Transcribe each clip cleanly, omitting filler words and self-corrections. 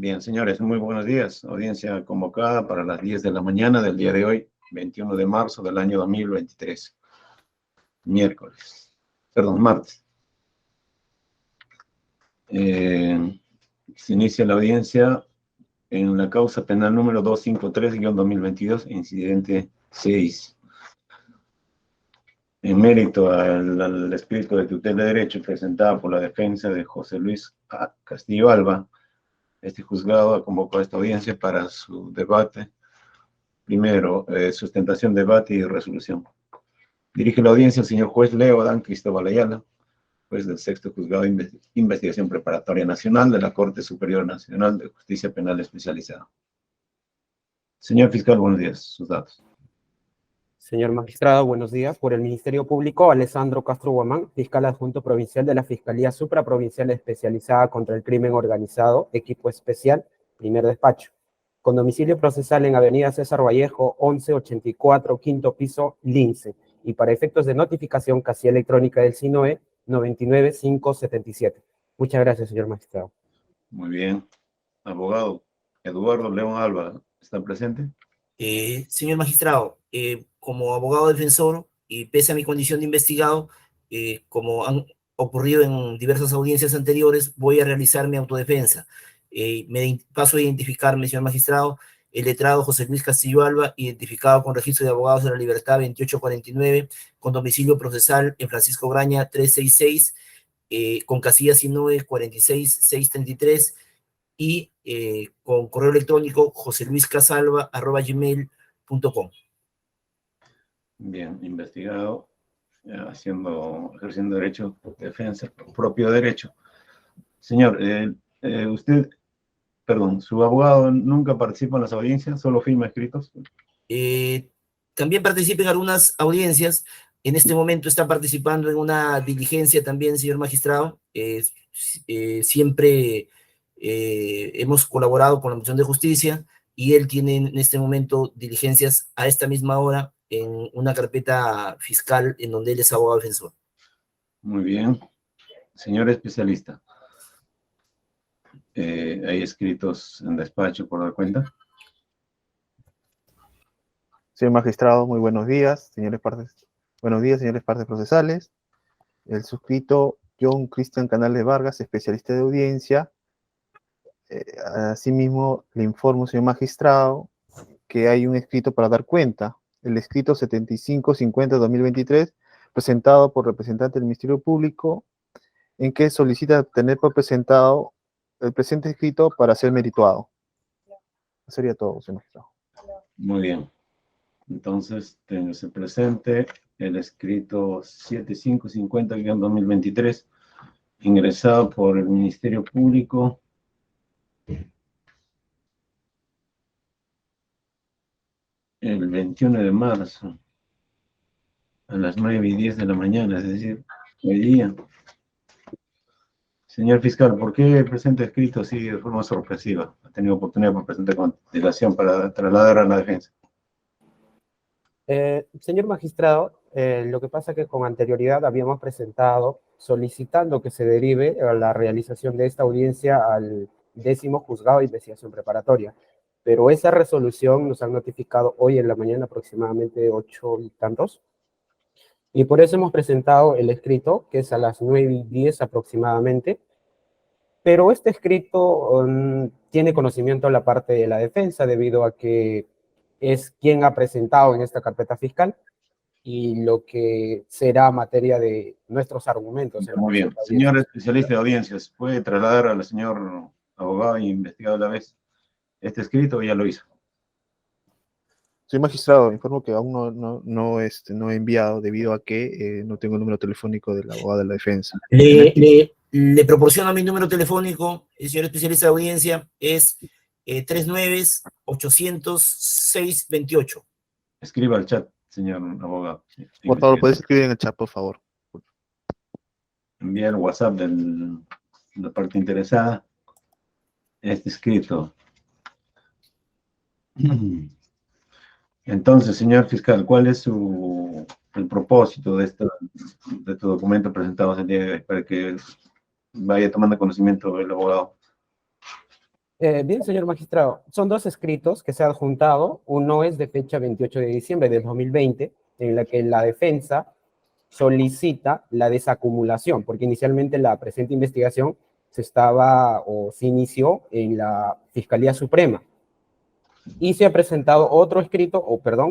Bien, señores, muy buenos días. Audiencia convocada para las 10 de la mañana del día de hoy, 21 de marzo del año 2023. Martes. Se inicia la audiencia en la causa penal número 253-2022, incidente 6. En mérito al escrito de tutela de derecho presentado por la defensa de José Luis Castillo Alba, este juzgado ha convocado a esta audiencia para su debate. Primero, sustentación, debate y resolución. Dirige la audiencia el señor juez Leo Dan Cristóbal Ayala, juez del sexto juzgado de investigación preparatoria nacional de la Corte Superior Nacional de Justicia Penal Especializada. Señor fiscal, buenos días. Sus datos. Señor magistrado, buenos días. Por el Ministerio Público, Alessandro Castro Guamán, fiscal adjunto provincial de la Fiscalía Supraprovincial Especializada contra el Crimen Organizado, equipo especial, primer despacho, con domicilio procesal en Avenida César Vallejo, 1184, quinto piso, Lince, y para efectos de notificación, casilla electrónica del SINOE, 99577. Muchas gracias, señor magistrado. Muy bien. Abogado Eduardo León Alba, ¿está presente? Señor magistrado, como abogado defensor y pese a mi condición de investigado, como han ocurrido en diversas audiencias anteriores, voy a realizar mi autodefensa. Paso a identificarme, señor magistrado, el letrado José Luis Castillo Alba, identificado con registro de abogados de la libertad 2849, con domicilio procesal en Francisco Graña 366, con casilla SINOE 46633, y con correo electrónico joseluiscasalva@gmail.com. Bien, investigado, ejerciendo derecho de defensa, propio derecho. Señor, su abogado nunca participa en las audiencias, solo firma escritos. También participa en algunas audiencias. En este momento está participando en una diligencia también, señor magistrado. Siempre hemos colaborado con la Comisión de Justicia y él tiene en este momento diligencias a esta misma hora en una carpeta fiscal en donde él es abogado defensor. Muy bien. Señor especialista, ¿hay escritos en despacho por dar cuenta? Señor magistrado, muy buenos días, señores partes. Buenos días, señores partes procesales. El suscrito John Cristian Canales Vargas, especialista de audiencia. Asimismo, le informo, señor magistrado, que hay un escrito para dar cuenta, el escrito 7550-2023, presentado por representante del Ministerio Público, en que solicita tener por presentado el presente escrito para ser merituado. Eso sería todo, señor magistrado. Muy bien. Entonces, téngase presente el escrito 7550-2023, ingresado por el Ministerio Público el 21 de marzo a las 9:10 de la mañana, es decir, hoy día. Señor fiscal, ¿por qué presenta escrito así de forma sorpresiva? Ha tenido oportunidad para presentar con antelación para trasladar a la defensa. Señor magistrado, lo que pasa es que con anterioridad habíamos presentado solicitando que se derive a la realización de esta audiencia al 10º juzgado de investigación preparatoria, pero esa resolución nos han notificado hoy en la mañana aproximadamente 8 y tantos, y por eso hemos presentado el escrito, que es a las 9:10 aproximadamente, pero este escrito tiene conocimiento la parte de la defensa debido a que es quien ha presentado en esta carpeta fiscal y lo que será materia de nuestros argumentos. Muy bien. Señor especialista de audiencias, ¿puede trasladar al señor abogado e investigado a la vez este escrito o ya lo hizo? Señor magistrado, informo que aún no he enviado debido a que no tengo el número telefónico del abogado de la defensa. Le proporciono mi número telefónico, el señor especialista de audiencia, es 39-800-628. Escriba al chat, señor abogado. Por favor, puedes escribir en el chat, por favor. Envía el WhatsApp de la parte interesada este escrito. Entonces, señor fiscal, ¿cuál es el propósito de este documento presentado el día de hoy para que vaya tomando conocimiento el abogado? Bien, señor magistrado, son dos escritos que se han adjuntado. Uno es de fecha 28 de diciembre de 2020, en la que la defensa solicita la desacumulación, porque inicialmente la presente investigación se inició en la Fiscalía Suprema. Y se ha presentado otro escrito,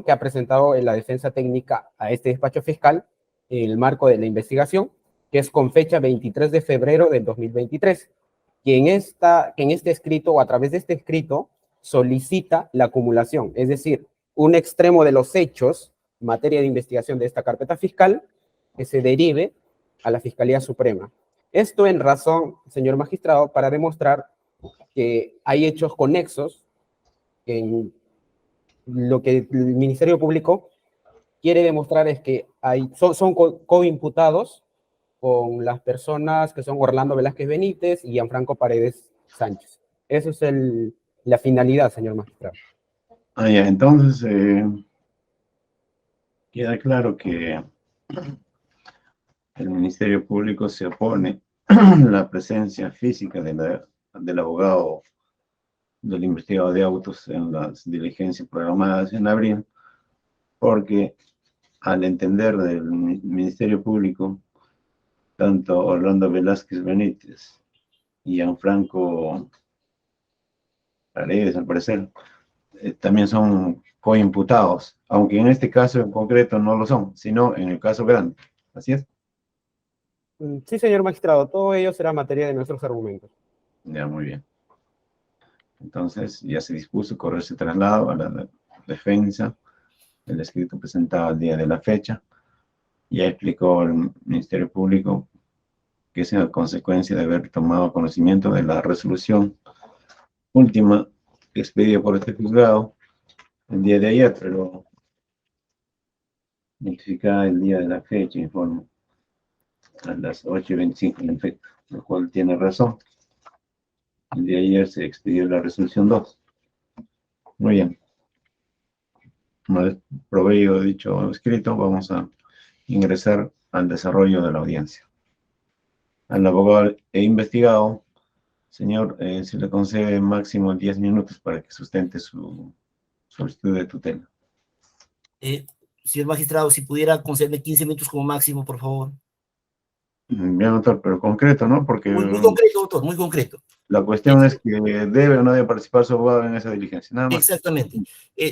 que ha presentado en la defensa técnica a este despacho fiscal en el marco de la investigación, que es con fecha 23 de febrero del 2023, que en este escrito o a través de este escrito solicita la acumulación, es decir, un extremo de los hechos, materia de investigación de esta carpeta fiscal, que se derive a la Fiscalía Suprema. Esto en razón, señor magistrado, para demostrar que hay hechos conexos en lo que el Ministerio Público quiere demostrar es que son coimputados con las personas que son Orlando Velázquez Benítez y Gianfranco Paredes Sánchez. Eso es la finalidad, señor magistrado. Ya, entonces queda claro que el Ministerio Público se opone a la presencia física del abogado del investigado de autos en las diligencias programadas en abril, porque al entender del Ministerio Público, tanto Orlando Velázquez Benítez y Gianfranco Paredes, al parecer, también son coimputados, aunque en este caso en concreto no lo son, sino en el caso grande. ¿Así es? Sí, señor magistrado, todo ello será materia de nuestros argumentos. Ya, muy bien. Entonces, ya se dispuso correr ese traslado a la defensa, el escrito presentado al día de la fecha. Ya explicó el Ministerio Público que es a consecuencia de haber tomado conocimiento de la resolución última expedida por este juzgado el día de ayer, pero notificada el día de la fecha, informa, a las 8:25, en efecto, lo cual tiene razón. El día de ayer se expidió la resolución 2. Muy bien. Una vez proveído dicho escrito, vamos a ingresar al desarrollo de la audiencia. Al abogado e investigado, señor, se le concede máximo 10 minutos para que sustente su solicitud de tutela. Señor magistrado, si pudiera concederme 15 minutos como máximo, por favor. Bien, doctor, pero concreto, ¿no? Porque Muy concreto, doctor, muy concreto. la cuestión es que debe o no debe participar su abogado en esa diligencia, nada más. Exactamente.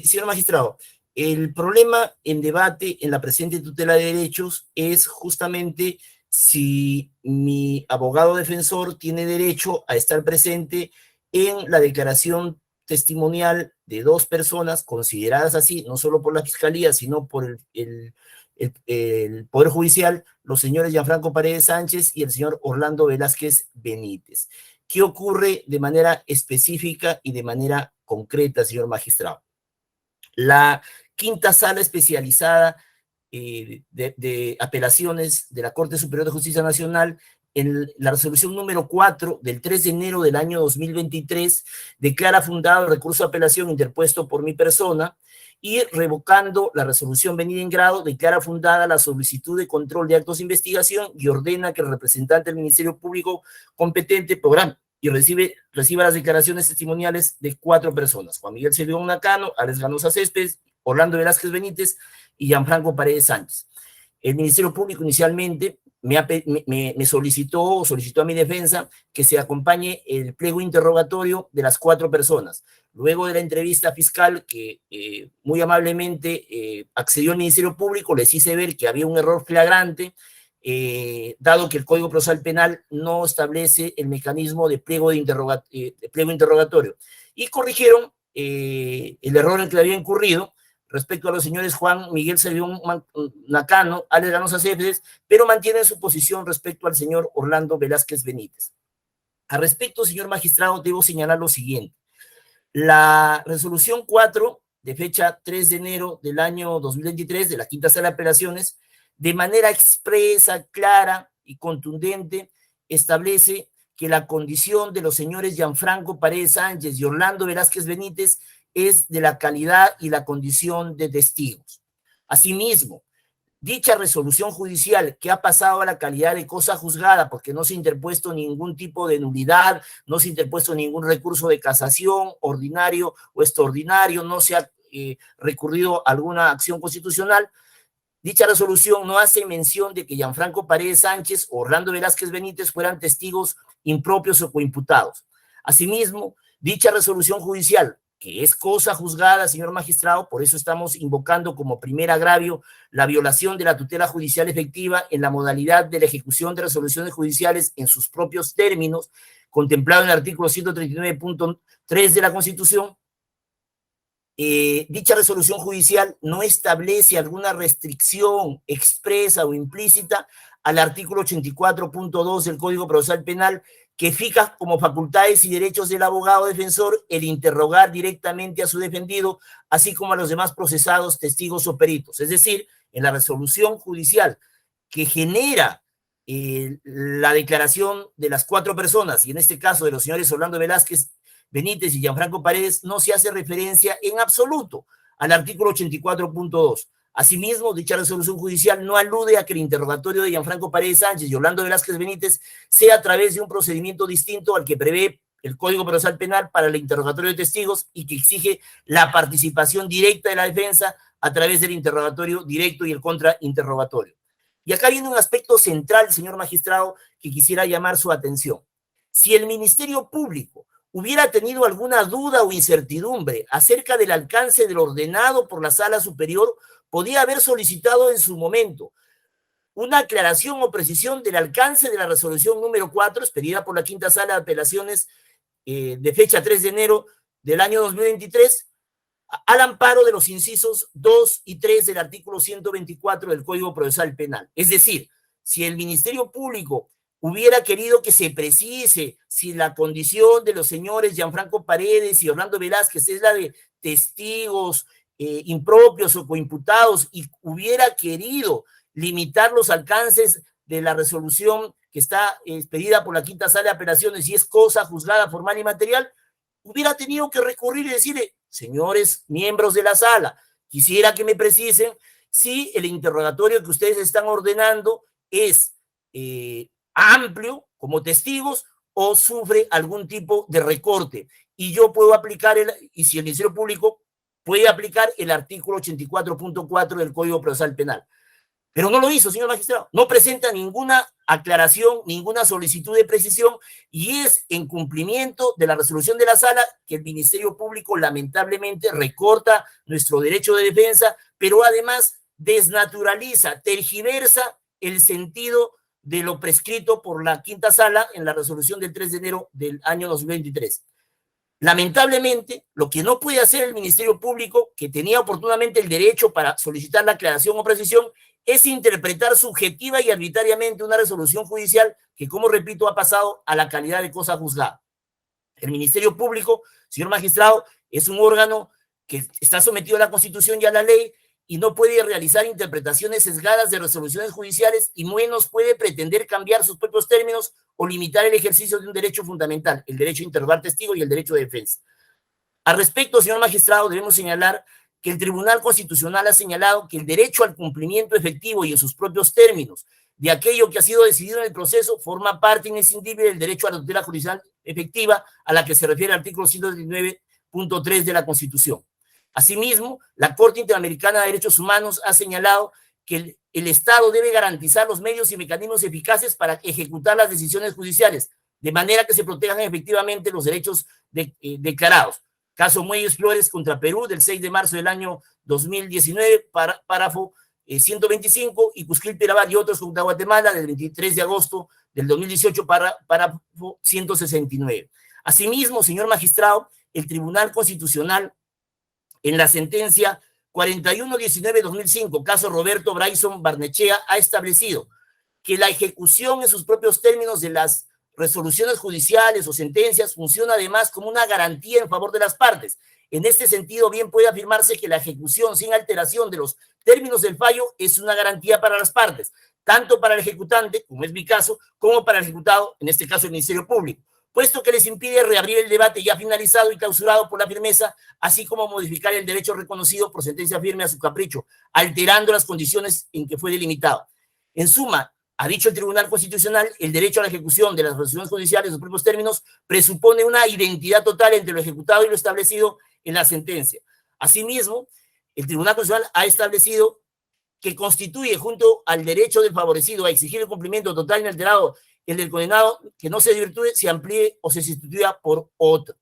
Señor magistrado, el problema en debate en la presente tutela de derechos es justamente si mi abogado defensor tiene derecho a estar presente en la declaración testimonial de dos personas consideradas así, no solo por la Fiscalía, sino por el Poder Judicial, los señores Gianfranco Paredes Sánchez y el señor Orlando Velázquez Benítez. ¿Qué ocurre de manera específica y de manera concreta, señor magistrado? La quinta sala especializada de apelaciones de la Corte Superior de Justicia Nacional, en la resolución número 4 del 3 de enero del año 2023, declara fundado el recurso de apelación interpuesto por mi persona y, revocando la resolución venida en grado, declara fundada la solicitud de control de actos de investigación y ordena que el representante del Ministerio Público competente programe y reciba las declaraciones testimoniales de 4 personas: Juan Miguel Celedón Nakano, Alex Ganosa Céspedes, Orlando Velázquez Benítez y Gianfranco Paredes Sánchez. El Ministerio Público inicialmente me solicitó a mi defensa que se acompañe el pliego interrogatorio de las 4 personas. Luego de la entrevista fiscal, que muy amablemente accedió el Ministerio Público, les hice ver que había un error flagrante, dado que el Código Procesal Penal no establece el mecanismo de pliego interrogatorio. Y corrigieron el error en que había incurrido respecto a los señores Juan Miguel Celedón Nakano, Alex Ganosa Céspedes, pero mantienen su posición respecto al señor Orlando Velázquez Benítez. Al respecto, señor magistrado, debo señalar lo siguiente. La resolución 4, de fecha 3 de enero del año 2023, de la quinta sala de apelaciones, de manera expresa, clara y contundente, establece que la condición de los señores Gianfranco Paredes Sánchez y Orlando Velázquez Benítez es de la calidad y la condición de testigos. Asimismo, dicha resolución judicial que ha pasado a la calidad de cosa juzgada porque no se ha interpuesto ningún tipo de nulidad, no se ha interpuesto ningún recurso de casación ordinario o extraordinario, no se ha recurrido a alguna acción constitucional, dicha resolución no hace mención de que Gianfranco Paredes Sánchez o Orlando Velázquez Benítez fueran testigos impropios o coimputados. Asimismo, dicha resolución judicial, que es cosa juzgada, señor magistrado, por eso estamos invocando como primer agravio la violación de la tutela judicial efectiva en la modalidad de la ejecución de resoluciones judiciales en sus propios términos, contemplado en el artículo 139.3 de la Constitución. Dicha resolución judicial no establece alguna restricción expresa o implícita al artículo 84.2 del Código Procesal Penal, que fija como facultades y derechos del abogado defensor el interrogar directamente a su defendido, así como a los demás procesados, testigos o peritos. Es decir, en la resolución judicial que genera la declaración de las 4 personas, y en este caso de los señores Orlando Velázquez Benítez y Gianfranco Paredes, no se hace referencia en absoluto al artículo 84.2. Asimismo, dicha resolución judicial no alude a que el interrogatorio de Gianfranco Paredes Sánchez y Orlando Velázquez Benítez sea a través de un procedimiento distinto al que prevé el Código Procesal Penal para el interrogatorio de testigos y que exige la participación directa de la defensa a través del interrogatorio directo y el contrainterrogatorio. Y acá viene un aspecto central, señor magistrado, que quisiera llamar su atención. Si el Ministerio Público hubiera tenido alguna duda o incertidumbre acerca del alcance del ordenado por la Sala Superior, podía haber solicitado en su momento una aclaración o precisión del alcance de la resolución número 4, expedida por la Quinta Sala de Apelaciones de fecha 3 de enero del año 2023, al amparo de los incisos 2 y 3 del artículo 124 del Código Procesal Penal. Es decir, si el Ministerio Público hubiera querido que se precise si la condición de los señores Gianfranco Paredes y Orlando Velázquez es la de testigos impropios o coimputados y hubiera querido limitar los alcances de la resolución que está expedida por la Quinta Sala de Apelaciones y es cosa juzgada formal y material, hubiera tenido que recurrir y decirle, señores miembros de la sala, quisiera que me precisen si el interrogatorio que ustedes están ordenando es amplio como testigos o sufre algún tipo de recorte. Y yo puedo aplicar, y si el Ministerio Público puede aplicar el artículo 84.4 del Código Procesal Penal. Pero no lo hizo, señor magistrado. No presenta ninguna aclaración, ninguna solicitud de precisión y es en cumplimiento de la resolución de la sala que el Ministerio Público lamentablemente recorta nuestro derecho de defensa, pero además desnaturaliza, tergiversa el sentido de lo prescrito por la Quinta Sala en la resolución del 3 de enero del año 2023. Lamentablemente, lo que no puede hacer el Ministerio Público, que tenía oportunamente el derecho para solicitar la aclaración o precisión, es interpretar subjetiva y arbitrariamente una resolución judicial que, como repito, ha pasado a la calidad de cosa juzgada. El Ministerio Público, señor magistrado, es un órgano que está sometido a la Constitución y a la ley y no puede realizar interpretaciones sesgadas de resoluciones judiciales y menos puede pretender cambiar sus propios términos o limitar el ejercicio de un derecho fundamental, el derecho a interrogar testigos y el derecho de defensa. Al respecto, señor magistrado, debemos señalar que el Tribunal Constitucional ha señalado que el derecho al cumplimiento efectivo y en sus propios términos de aquello que ha sido decidido en el proceso forma parte inescindible del derecho a la tutela judicial efectiva a la que se refiere el artículo 139.3 de la Constitución. Asimismo, la Corte Interamericana de Derechos Humanos ha señalado que el Estado debe garantizar los medios y mecanismos eficaces para ejecutar las decisiones judiciales, de manera que se protejan efectivamente los derechos declarados. Caso Muelles Flores contra Perú, del 6 de marzo del año 2019, párrafo 125, y Cusquil Pirabal y otros contra Guatemala, del 23 de agosto del 2018, párrafo 169. Asimismo, señor magistrado, el Tribunal Constitucional, en la sentencia 4119-2005, caso Roberto Bryson Barnechea, ha establecido que la ejecución en sus propios términos de las resoluciones judiciales o sentencias funciona además como una garantía en favor de las partes. En este sentido, bien puede afirmarse que la ejecución sin alteración de los términos del fallo es una garantía para las partes, tanto para el ejecutante, como es mi caso, como para el ejecutado, en este caso el Ministerio Público. puesto que les impide reabrir el debate ya finalizado y clausurado por la firmeza, así como modificar el derecho reconocido por sentencia firme a su capricho, alterando las condiciones en que fue delimitado. En suma, ha dicho el Tribunal Constitucional, el derecho a la ejecución de las resoluciones judiciales en sus propios términos presupone una identidad total entre lo ejecutado y lo establecido en la sentencia. Asimismo, el Tribunal Constitucional ha establecido que constituye, junto al derecho del favorecido a exigir el cumplimiento total e inalterado, el del condenado, que no se desvirtúe, se amplíe o se sustituya por otro.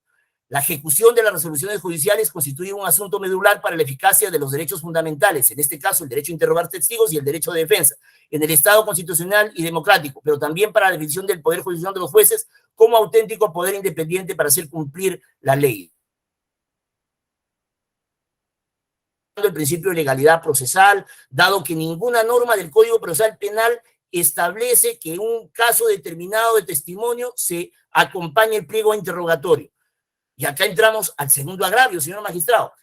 La ejecución de las resoluciones judiciales constituye un asunto medular para la eficacia de los derechos fundamentales, en este caso el derecho a interrogar testigos y el derecho de defensa, en el Estado constitucional y democrático, pero también para la definición del poder judicial de los jueces como auténtico poder independiente para hacer cumplir la ley. El principio de legalidad procesal, dado que ninguna norma del Código Procesal Penal establece que en un caso determinado de testimonio se acompañe el pliego interrogatorio. Y acá entramos al segundo agravio, señor magistrado.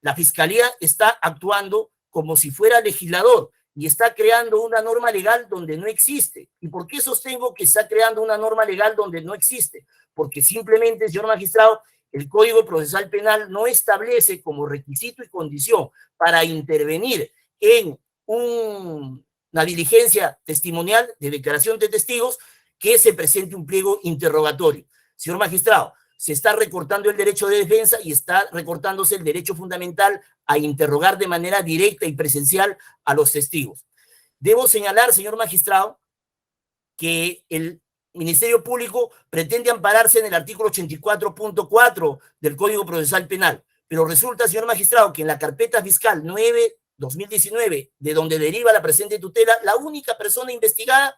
La Fiscalía está actuando como si fuera legislador y está creando una norma legal donde no existe. ¿Y por qué sostengo que está creando una norma legal donde no existe? Porque simplemente, señor magistrado, el Código Procesal Penal no establece como requisito y condición para intervenir en una diligencia testimonial de declaración de testigos que se presente un pliego interrogatorio. Señor magistrado, se está recortando el derecho de defensa y está recortándose el derecho fundamental a interrogar de manera directa y presencial a los testigos. Debo señalar, señor magistrado, que el Ministerio Público pretende ampararse en el artículo 84.4 del Código Procesal Penal, pero resulta, señor magistrado, que en la carpeta fiscal 9/2019, de donde deriva la presente tutela, la única persona investigada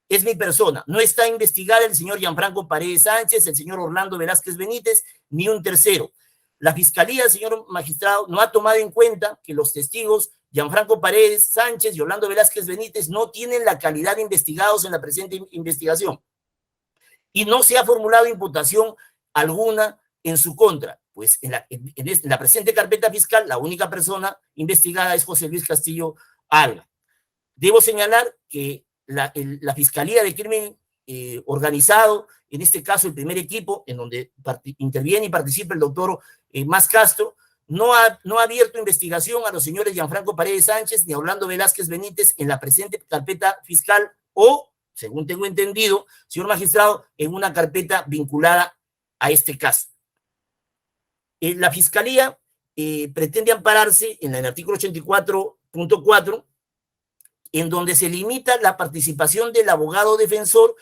es mi persona. No está investigada el señor Gianfranco Paredes Sánchez, el señor Orlando Velázquez Benítez, ni un tercero. La Fiscalía, señor magistrado, no ha tomado en cuenta que los testigos Gianfranco Paredes Sánchez y Orlando Velázquez Benítez no tienen la calidad de investigados en la presente investigación. Y no se ha formulado imputación alguna en su contra. Pues en la presente carpeta fiscal, la única persona investigada es José Luis Castillo Alba. Debo señalar que la Fiscalía de Crimen Organizado, en este caso el primer equipo, en donde interviene y participa el doctor Mas Castro, no ha abierto investigación a los señores Gianfranco Paredes Sánchez ni a Orlando Velázquez Benítez en la presente carpeta fiscal o, según tengo entendido, señor magistrado, en una carpeta vinculada a este caso. La Fiscalía pretende ampararse en el artículo 84.4, en donde se limita la participación del abogado defensor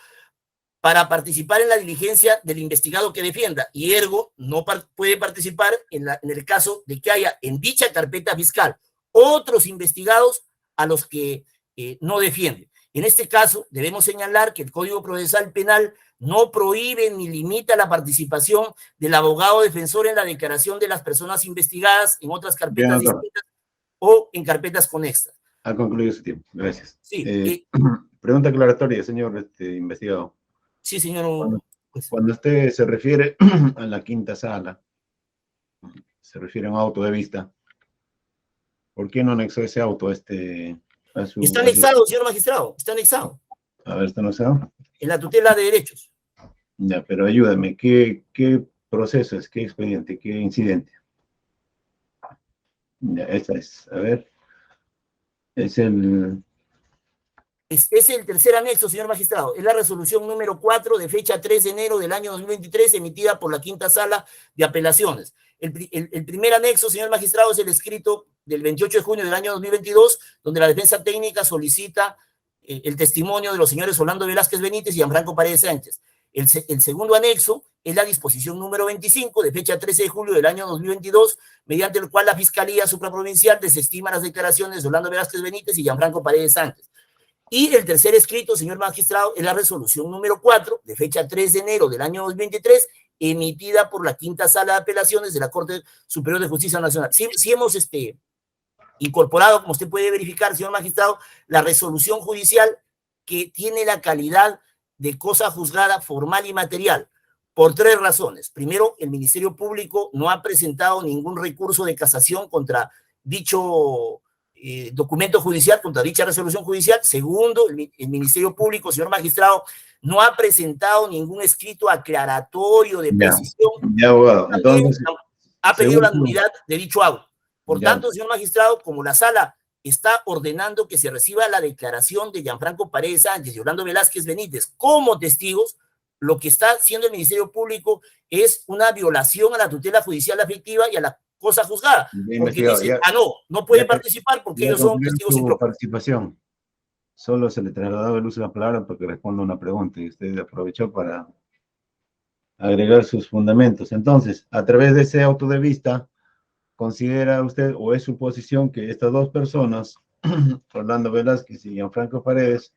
para participar en la diligencia del investigado que defienda, y ergo no puede participar en el caso de que haya en dicha carpeta fiscal otros investigados a los que no defienden. En este caso, debemos señalar que el Código Procesal Penal no prohíbe ni limita la participación del abogado defensor en la declaración de las personas investigadas en otras carpetas distintas o en carpetas conexas. Ha concluido su tiempo. Gracias. Sí. Pregunta aclaratoria, señor investigado. Sí, señor. Cuando usted se refiere a la quinta sala, se refiere a un auto de vista, ¿por qué no anexó ese auto Está anexado, señor magistrado, está anexado. A ver, ¿está anexado? En la tutela de derechos. Ya, pero ayúdame, ¿qué proceso es? ¿Qué expediente? ¿Qué incidente? Ya, esa es, a ver. Es el tercer anexo, señor magistrado. Es la resolución número 4 de fecha 3 de enero del año 2023, emitida por la quinta sala de apelaciones. El primer anexo, señor magistrado, es el escrito del 28 de junio del año 2022, donde la defensa técnica solicita el testimonio de los señores Orlando Velázquez Benítez y Gianfranco Paredes Sánchez. El segundo anexo es la disposición número 25 de fecha 13 de julio del año 2022, mediante el cual la Fiscalía Supraprovincial desestima las declaraciones de Orlando Velázquez Benítez y Gianfranco Paredes Sánchez. Y el tercer escrito, señor magistrado, es la resolución número 4 de fecha 3 de enero del año 2023, emitida por la quinta sala de apelaciones de la Corte Superior de Justicia Nacional. Sí hemos incorporado, como usted puede verificar, señor magistrado, la resolución judicial que tiene la calidad de cosa juzgada formal y material, por 3 razones. Primero, el Ministerio Público no ha presentado ningún recurso de casación contra dicho documento judicial, contra dicha resolución judicial. Segundo, el Ministerio Público, señor magistrado, no ha presentado ningún escrito aclaratorio de precisión. Ya, abogado. Entonces, ha pedido la segundo, nulidad de dicho auto. Por ya. tanto, señor magistrado, como la sala está ordenando que se reciba la declaración de Gianfranco Paredes Sánchez y Orlando Velázquez Benítez como testigos, lo que está haciendo el Ministerio Público es una violación a la tutela judicial afectiva y a la cosa juzgada. Porque dice, no puede participar porque ellos son testigos impropios. Participación. Solo se le trasladaba el uso de la palabra porque responde a una pregunta y usted aprovechó para agregar sus fundamentos. Entonces, a través de ese auto de vista, ¿considera usted o es su posición que estas dos personas, Orlando Velázquez y Gianfranco Paredes,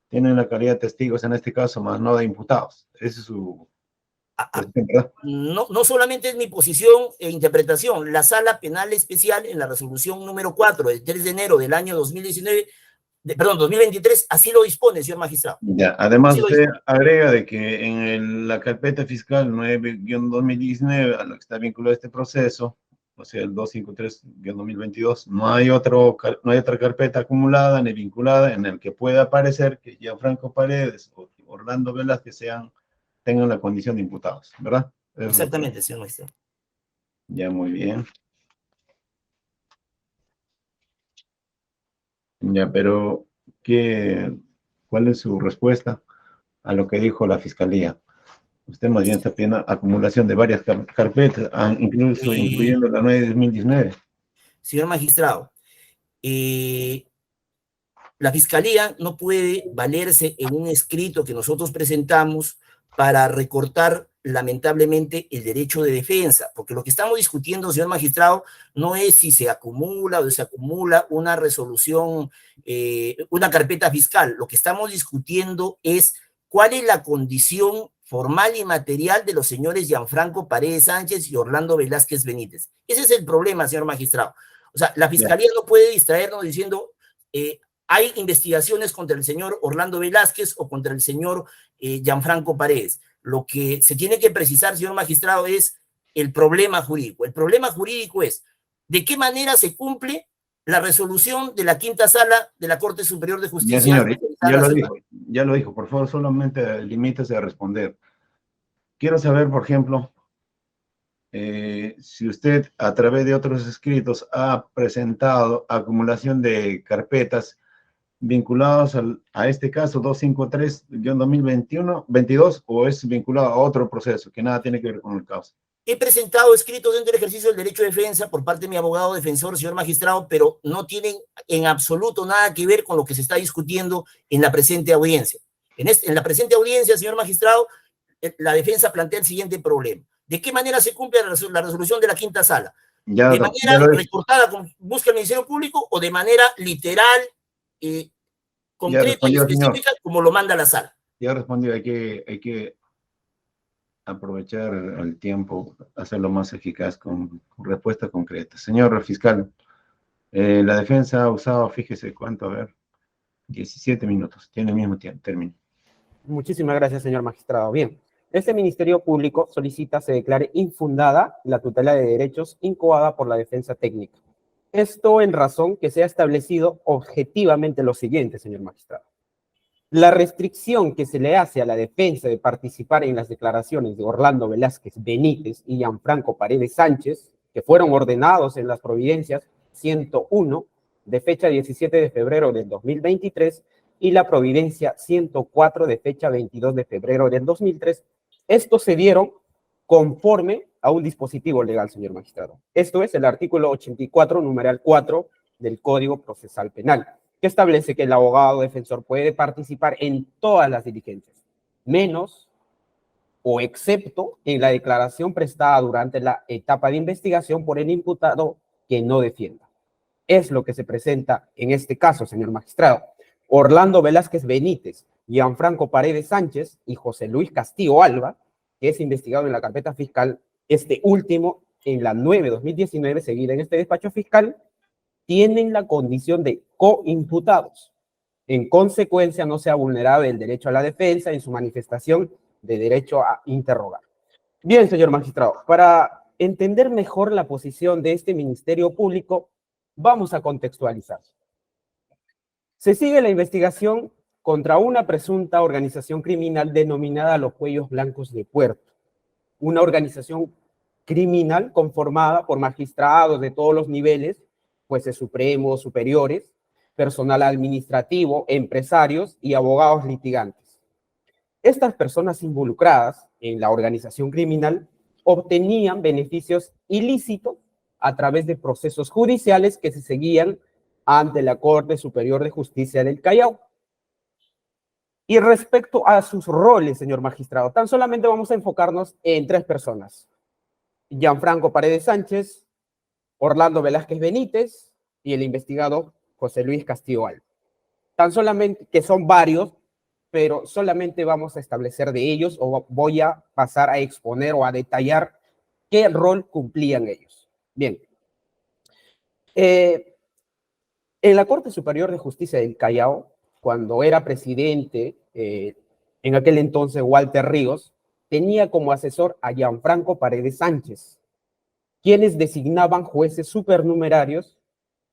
tienen la calidad de testigos en este caso, más no de imputados? Esa es su posición, ¿verdad? No solamente es mi posición e interpretación. La Sala Penal Especial, en la resolución número 4 del 3 de enero del año 2023, así lo dispone, señor magistrado. Ya, además usted agrega de que en la carpeta fiscal 9-2019, a lo que está vinculado a este proceso, o sea, el 253-2022, no hay otra carpeta acumulada ni vinculada en el que pueda aparecer que Gianfranco Paredes o Orlando Velázquez tengan la condición de imputados, ¿verdad? Exactamente, señor magistrado. Ya, muy bien. Ya, pero ¿cuál es su respuesta a lo que dijo la Fiscalía? Usted más bien está pidiendo acumulación de varias carpetas, incluso incluyendo la 9 de 2019. Señor magistrado, la Fiscalía no puede valerse en un escrito que nosotros presentamos para recortar lamentablemente el derecho de defensa, porque lo que estamos discutiendo, señor magistrado, no es si se acumula o desacumula una resolución, una carpeta fiscal. Lo que estamos discutiendo es cuál es la condición formal y material de los señores Gianfranco Paredes Sánchez y Orlando Velázquez Benítez. Ese es el problema, señor magistrado. O sea, la Fiscalía no puede distraernos diciendo hay investigaciones contra el señor Orlando Velázquez o contra el señor Gianfranco Paredes. Lo que se tiene que precisar, señor magistrado, es el problema jurídico. El problema jurídico es de qué manera se cumple la resolución de la quinta sala de la Corte Superior de Justicia. Ya, señor, ya lo dijo. Por favor, solamente limítese a responder. Quiero saber, por ejemplo, si usted a través de otros escritos ha presentado acumulación de carpetas vinculados a este caso 253-2021-22 o es vinculado a otro proceso que nada tiene que ver con el caso. He presentado escritos dentro del ejercicio del derecho de defensa por parte de mi abogado defensor, señor magistrado, pero no tienen en absoluto nada que ver con lo que se está discutiendo en la presente audiencia. En la presente audiencia, señor magistrado, la defensa plantea el siguiente problema. ¿De qué manera se cumple la resolución de la quinta sala? ¿De manera recortada con busca del Ministerio Público o de manera literal, concreta y específica, señor, como lo manda la sala? Ya respondió, hay que aprovechar el tiempo, hacerlo más eficaz con respuesta concreta. Señor fiscal, la defensa ha usado, fíjese cuánto, a ver, 17 minutos, tiene el mismo término. Muchísimas gracias, señor magistrado. Bien, este Ministerio Público solicita se declare infundada la tutela de derechos incoada por la defensa técnica. Esto en razón que se ha establecido objetivamente lo siguiente, señor magistrado. La restricción que se le hace a la defensa de participar en las declaraciones de Orlando Velázquez Benítez y Gianfranco Paredes Sánchez, que fueron ordenados en las providencias 101 de fecha 17 de febrero del 2023 y la providencia 104 de fecha 22 de febrero del 2003, estos se dieron conforme a un dispositivo legal, señor magistrado. Esto es el artículo 84, numeral 4 del Código Procesal Penal, que establece que el abogado defensor puede participar en todas las diligencias, menos o excepto en la declaración prestada durante la etapa de investigación por el imputado que no defienda. Es lo que se presenta en este caso, señor magistrado. Orlando Velázquez Benítez, Gianfranco Paredes Sánchez y José Luis Castillo Alba, que es investigado en la carpeta fiscal, este último en la 9-2019, seguida en este despacho fiscal, tienen la condición de coimputados. En consecuencia, no se ha vulnerado el derecho a la defensa en su manifestación de derecho a interrogar. Bien, señor magistrado, para entender mejor la posición de este Ministerio Público, Vamos a contextualizar. Se sigue la investigación contra una presunta organización criminal denominada Los Cuellos Blancos de Puerto, una organización criminal conformada por magistrados de todos los niveles, jueces supremos, superiores, personal administrativo, empresarios y abogados litigantes. Estas personas involucradas en la organización criminal obtenían beneficios ilícitos a través de procesos judiciales que se seguían ante la Corte Superior de Justicia del Callao. Y respecto a sus roles, señor magistrado, tan solamente vamos a enfocarnos en 3 personas. Gianfranco Paredes Sánchez, Orlando Velázquez Benítez y el investigado José Luis Castillo Alba. Tan solamente, que son varios, pero solamente vamos a establecer de ellos o voy a pasar a exponer o a detallar qué rol cumplían ellos. Bien. En la Corte Superior de Justicia del Callao, cuando era presidente, en aquel entonces Walter Ríos, tenía como asesor a Gianfranco Paredes Sánchez, quienes designaban jueces supernumerarios.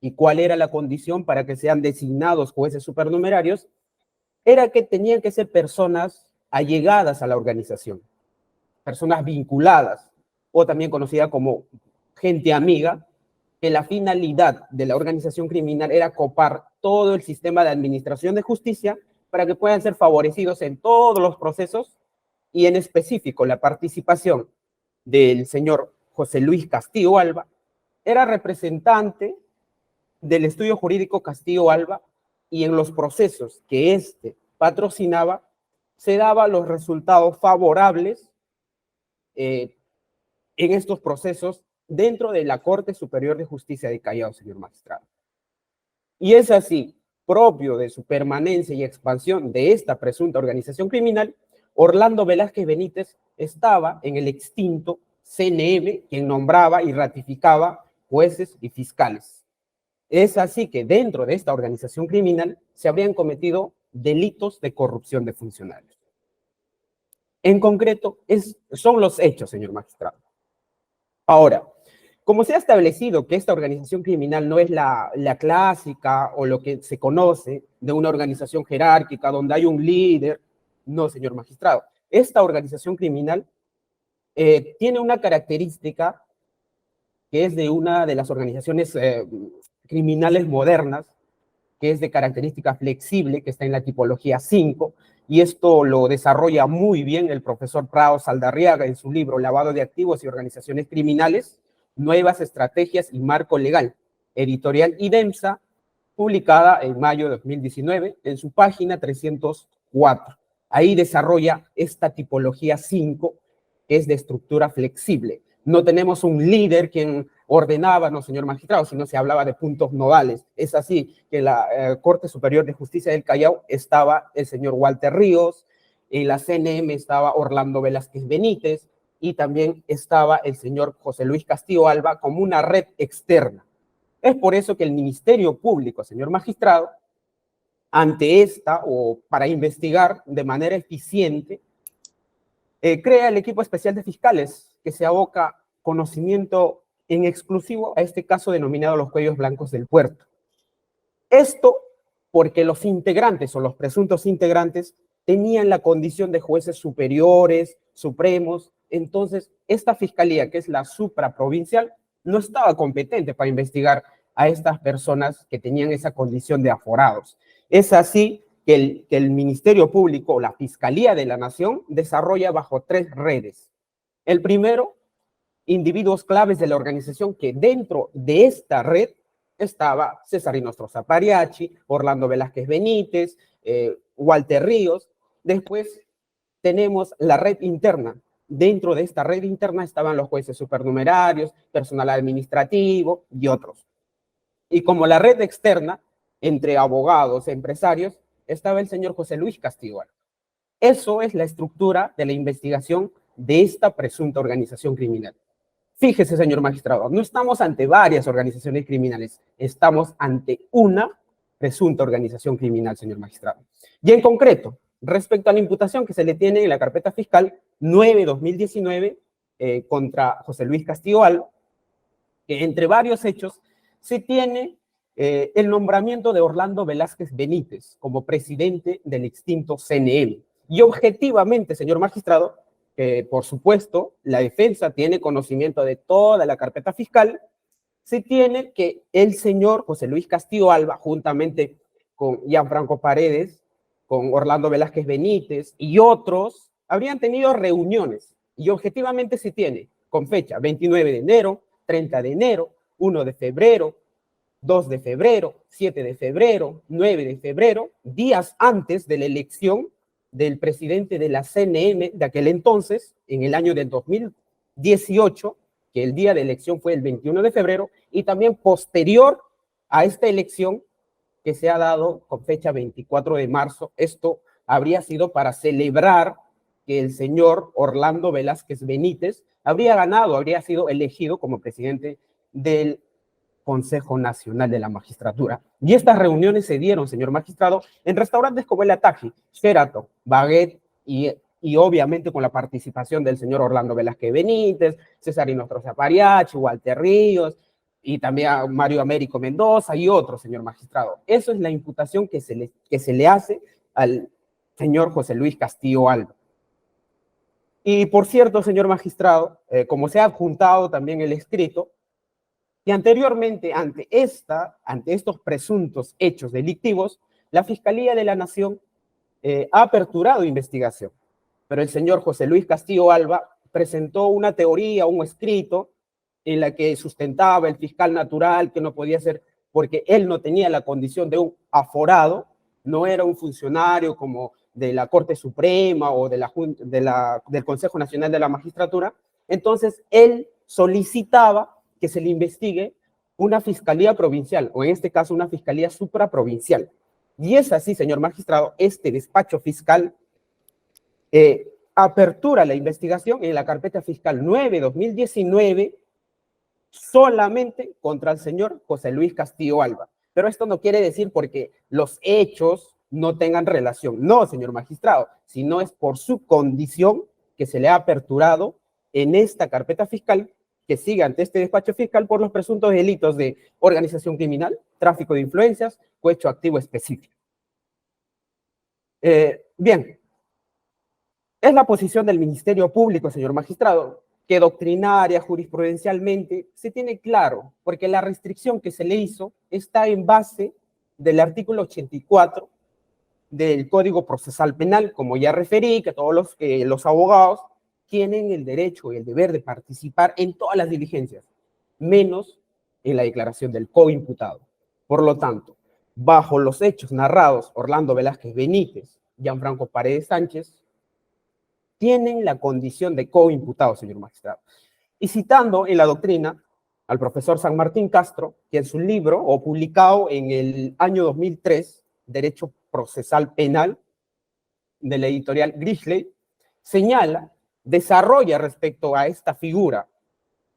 ¿Y cuál era la condición para que sean designados jueces supernumerarios? Era que tenían que ser personas allegadas a la organización, personas vinculadas, o también conocida como gente amiga, que la finalidad de la organización criminal era copar todo el sistema de administración de justicia para que puedan ser favorecidos en todos los procesos, y en específico la participación del señor José Luis Castillo Alba era representante del estudio jurídico Castillo Alba, y en los procesos que éste patrocinaba se daban los resultados favorables en estos procesos dentro de la Corte Superior de Justicia de Callao, señor magistrado. Y es así, propio de su permanencia y expansión de esta presunta organización criminal, Orlando Velázquez Benítez estaba en el extinto CNM, quien nombraba y ratificaba jueces y fiscales. Es así que dentro de esta organización criminal se habrían cometido delitos de corrupción de funcionarios. En concreto, son los hechos, señor magistrado. Ahora, como se ha establecido que esta organización criminal no es la clásica o lo que se conoce de una organización jerárquica donde hay un líder, no, señor magistrado. Esta organización criminal tiene una característica que es de una de las organizaciones criminales modernas, que es de característica flexible, que está en la tipología 5, y esto lo desarrolla muy bien el profesor Prado Saldarriaga en su libro Lavado de Activos y Organizaciones Criminales, Nuevas Estrategias y Marco Legal, editorial IDEMSA, publicada en mayo de 2019, en su página 304. Ahí desarrolla esta tipología 5, que es de estructura flexible. No tenemos un líder quien ordenaba, no, señor magistrado, sino se hablaba de puntos nodales. Es así que en la Corte Superior de Justicia del Callao estaba el señor Walter Ríos, en la CNM estaba Orlando Velázquez Benítez, y también estaba el señor José Luis Castillo Alba como una red externa. Es por eso que el Ministerio Público, señor magistrado, ante esta o para investigar de manera eficiente, crea el equipo especial de fiscales que se aboca conocimiento en exclusivo a este caso denominado los cuellos blancos del puerto. Esto porque los integrantes o los presuntos integrantes tenían la condición de jueces superiores, supremos. Entonces, esta fiscalía, que es la supraprovincial, no estaba competente para investigar a estas personas que tenían esa condición de aforados. Es así que el Ministerio Público o la Fiscalía de la Nación desarrolla bajo 3 redes. El primero, individuos claves de la organización, que dentro de esta red estaba César Inostroza Pariachi, Orlando Velázquez Benítez, Walter Ríos. Después tenemos la red interna. Dentro de esta red interna estaban los jueces supernumerarios, personal administrativo y otros. Y como la red externa, entre abogados e empresarios, estaba el señor José Luis Castillo Alba. Eso es la estructura de la investigación de esta presunta organización criminal. Fíjese, señor magistrado, no estamos ante varias organizaciones criminales, estamos ante una presunta organización criminal, señor magistrado. Y en concreto, respecto a la imputación que se le tiene en la carpeta fiscal 9/2019 contra José Luis Castillo Alba, que entre varios hechos sí tiene el nombramiento de Orlando Velázquez Benítez como presidente del extinto CNM. Y objetivamente, señor magistrado, por supuesto, la defensa tiene conocimiento de toda la carpeta fiscal, se tiene que el señor José Luis Castillo Alba, juntamente con Gianfranco Paredes, con Orlando Velázquez Benítez y otros, habrían tenido reuniones. Y objetivamente se tiene con fecha 29 de enero, 30 de enero, 1 de febrero, 2 de febrero, 7 de febrero, 9 de febrero, días antes de la elección del presidente de la CNM de aquel entonces, en el año del 2018, que el día de elección fue el 21 de febrero, y también posterior a esta elección que se ha dado con fecha 24 de marzo. Esto habría sido para celebrar que el señor Orlando Velázquez Benítez habría ganado, habría sido elegido como presidente del Consejo Nacional de la Magistratura. Y estas reuniones se dieron, señor magistrado, en restaurantes como el Ataji, Sheraton, Baguette y obviamente con la participación del señor Orlando Velázquez Benítez, César Inostroza Pariachi, Walter Ríos, y también a Mario Américo Mendoza y otros, señor magistrado. Eso es la imputación que se le hace al señor José Luis Castillo Alba. Y por cierto, señor magistrado, como se ha adjuntado también el escrito, que anteriormente, ante estos presuntos hechos delictivos, la Fiscalía de la Nación ha aperturado investigación. Pero el señor José Luis Castillo Alba presentó una teoría, un escrito, en la que sustentaba el fiscal natural que no podía ser, porque él no tenía la condición de un aforado, no era un funcionario como de la Corte Suprema o del Consejo Nacional de la Magistratura. Entonces, él solicitaba que se le investigue una fiscalía provincial, o en este caso una fiscalía supraprovincial. Y es así, señor magistrado, este despacho fiscal apertura la investigación en la carpeta fiscal 9/2019 solamente contra el señor José Luis Castillo Alba. Pero esto no quiere decir porque los hechos no tengan relación. No, señor magistrado, sino es por su condición que se le ha aperturado en esta carpeta fiscal que sigue ante este despacho fiscal por los presuntos delitos de organización criminal, tráfico de influencias, cohecho activo específico. Bien, es la posición del Ministerio Público, señor magistrado, que doctrinaria, jurisprudencialmente, se tiene claro, porque la restricción que se le hizo está en base del artículo 84 del Código Procesal Penal, como ya referí, que todos los abogados tienen el derecho y el deber de participar en todas las diligencias, menos en la declaración del coimputado. Por lo tanto, bajo los hechos narrados, Orlando Velázquez Benítez, Gianfranco Paredes Sánchez, tienen la condición de coimputado, señor magistrado. Y citando en la doctrina al profesor San Martín Castro, que en su libro, o publicado en el año 2003, Derecho Procesal Penal, de la editorial Grisley, señala, desarrolla respecto a esta figura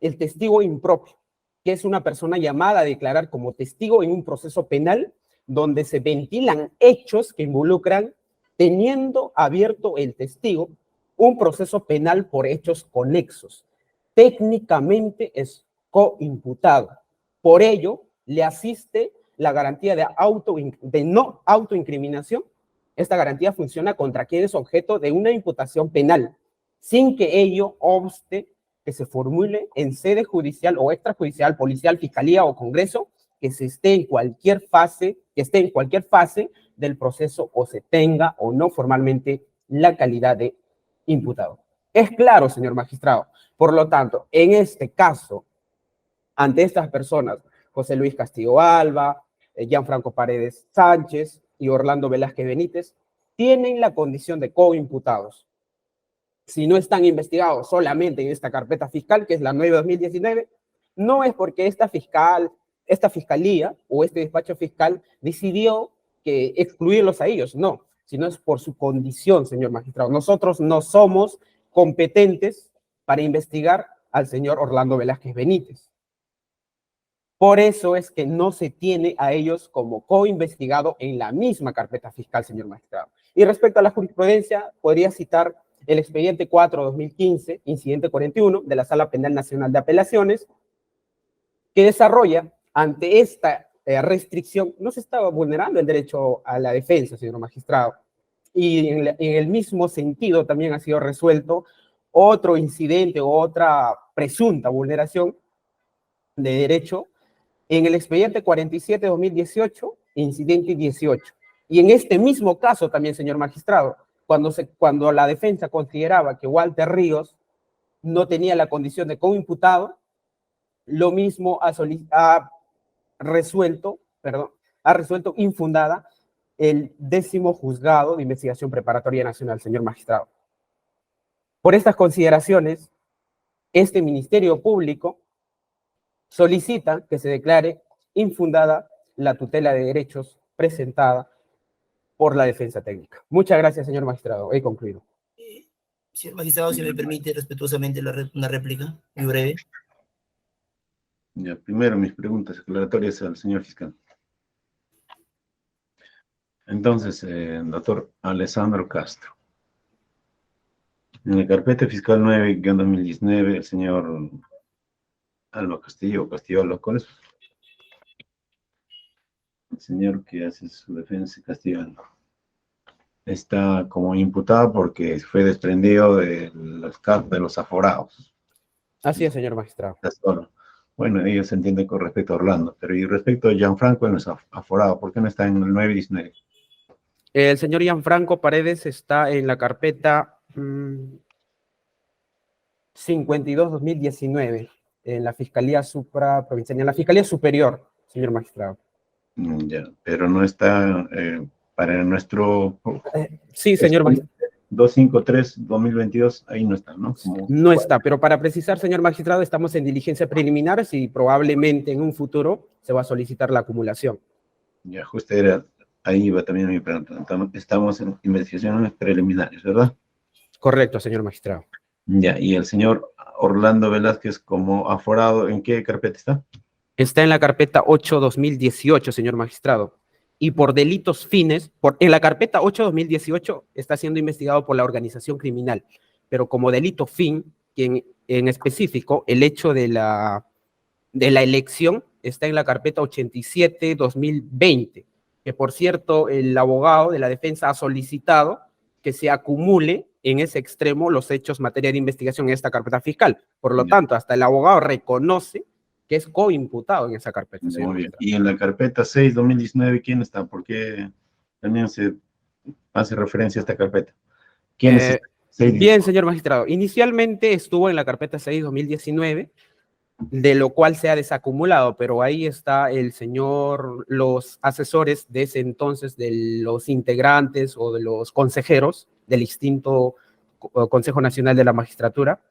el testigo impropio, que es una persona llamada a declarar como testigo en un proceso penal donde se ventilan hechos que involucran, teniendo abierto el testigo, un proceso penal por hechos conexos. Técnicamente es coimputado. Por ello, le asiste la garantía de no autoincriminación. Esta garantía funciona contra quien es objeto de una imputación penal, sin que ello obste que se formule en sede judicial o extrajudicial, policial, fiscalía o congreso, que esté en cualquier fase del proceso o se tenga o no formalmente la calidad de imputado. Es claro, señor magistrado. Por lo tanto, en este caso, ante estas personas, José Luis Castillo Alba, Gianfranco Paredes Sánchez y Orlando Velázquez Benítez, tienen la condición de coimputados. Si no están investigados solamente en esta carpeta fiscal, que es la 9/2019, no es porque esta fiscalía o este despacho fiscal decidió que excluirlos a ellos, no, sino es por su condición, señor magistrado. Nosotros no somos competentes para investigar al señor Orlando Velázquez Benítez. Por eso es que no se tiene a ellos como coinvestigado en la misma carpeta fiscal, señor magistrado. Y respecto a la jurisprudencia, podría citar el expediente 4/2015, incidente 41, de la Sala Penal Nacional de Apelaciones, que desarrolla ante esta restricción no se estaba vulnerando el derecho a la defensa, señor magistrado. Y en el mismo sentido también ha sido resuelto otro incidente o otra presunta vulneración de derecho en el expediente 47-2018, incidente 18. Y en este mismo caso también, señor magistrado, cuando la defensa consideraba que Walter Ríos no tenía la condición de coimputado, lo mismo ha resuelto infundada el 10º Juzgado de Investigación Preparatoria Nacional, señor magistrado. Por estas consideraciones, este Ministerio Público solicita que se declare infundada la tutela de derechos presentada por la defensa técnica. Muchas gracias, señor magistrado. He concluido. Señor magistrado, si me permite respetuosamente una réplica muy breve. Ya, primero mis preguntas aclaratorias al señor fiscal. Entonces, doctor Alessandro Castro. En la carpeta fiscal 9-2019, el señor Alba Castillo, Alba, ¿cuál es? El señor que hace su defensa, Castillo Alba, está como imputado porque fue desprendido de los aforados. Así es, señor magistrado. Bueno, ellos se entienden con respecto a Orlando, pero y respecto a Gianfranco, él no es aforado. ¿Por qué no está en el 9-19? El señor Gianfranco Paredes está en la carpeta 52-2019, en la Fiscalía Supraprovincial, en la Fiscalía Superior, señor magistrado. Ya, pero no está para nuestro... Sí, señor magistrado. 253-2022, ahí no está, ¿no? No está, pero para precisar, señor magistrado, estamos en diligencia preliminar y probablemente en un futuro se va a solicitar la acumulación. Ya, justo ahí va también mi pregunta. Estamos en investigaciones preliminares, ¿verdad? Correcto, señor magistrado. Ya, y el señor Orlando Velázquez como aforado, ¿en qué carpeta está? Está en la carpeta 8-2018, señor magistrado. Y por delitos fines, en la carpeta 8-2018 está siendo investigado por la organización criminal, pero como delito fin, en específico, el hecho de la elección está en la carpeta 87-2020, que por cierto, el abogado de la defensa ha solicitado que se acumule en ese extremo los hechos materia de investigación en esta carpeta fiscal. Por lo tanto, hasta el abogado reconoce que es coimputado en esa carpeta. Muy bien. Y en la carpeta 6-2019, ¿quién está? Porque también se hace referencia a esta carpeta. ¿Quién es? Bien, señor magistrado. Inicialmente estuvo en la carpeta 6-2019, de lo cual se ha desacumulado, pero ahí está los asesores de ese entonces, de los integrantes o de los consejeros del extinto Consejo Nacional de la Magistratura,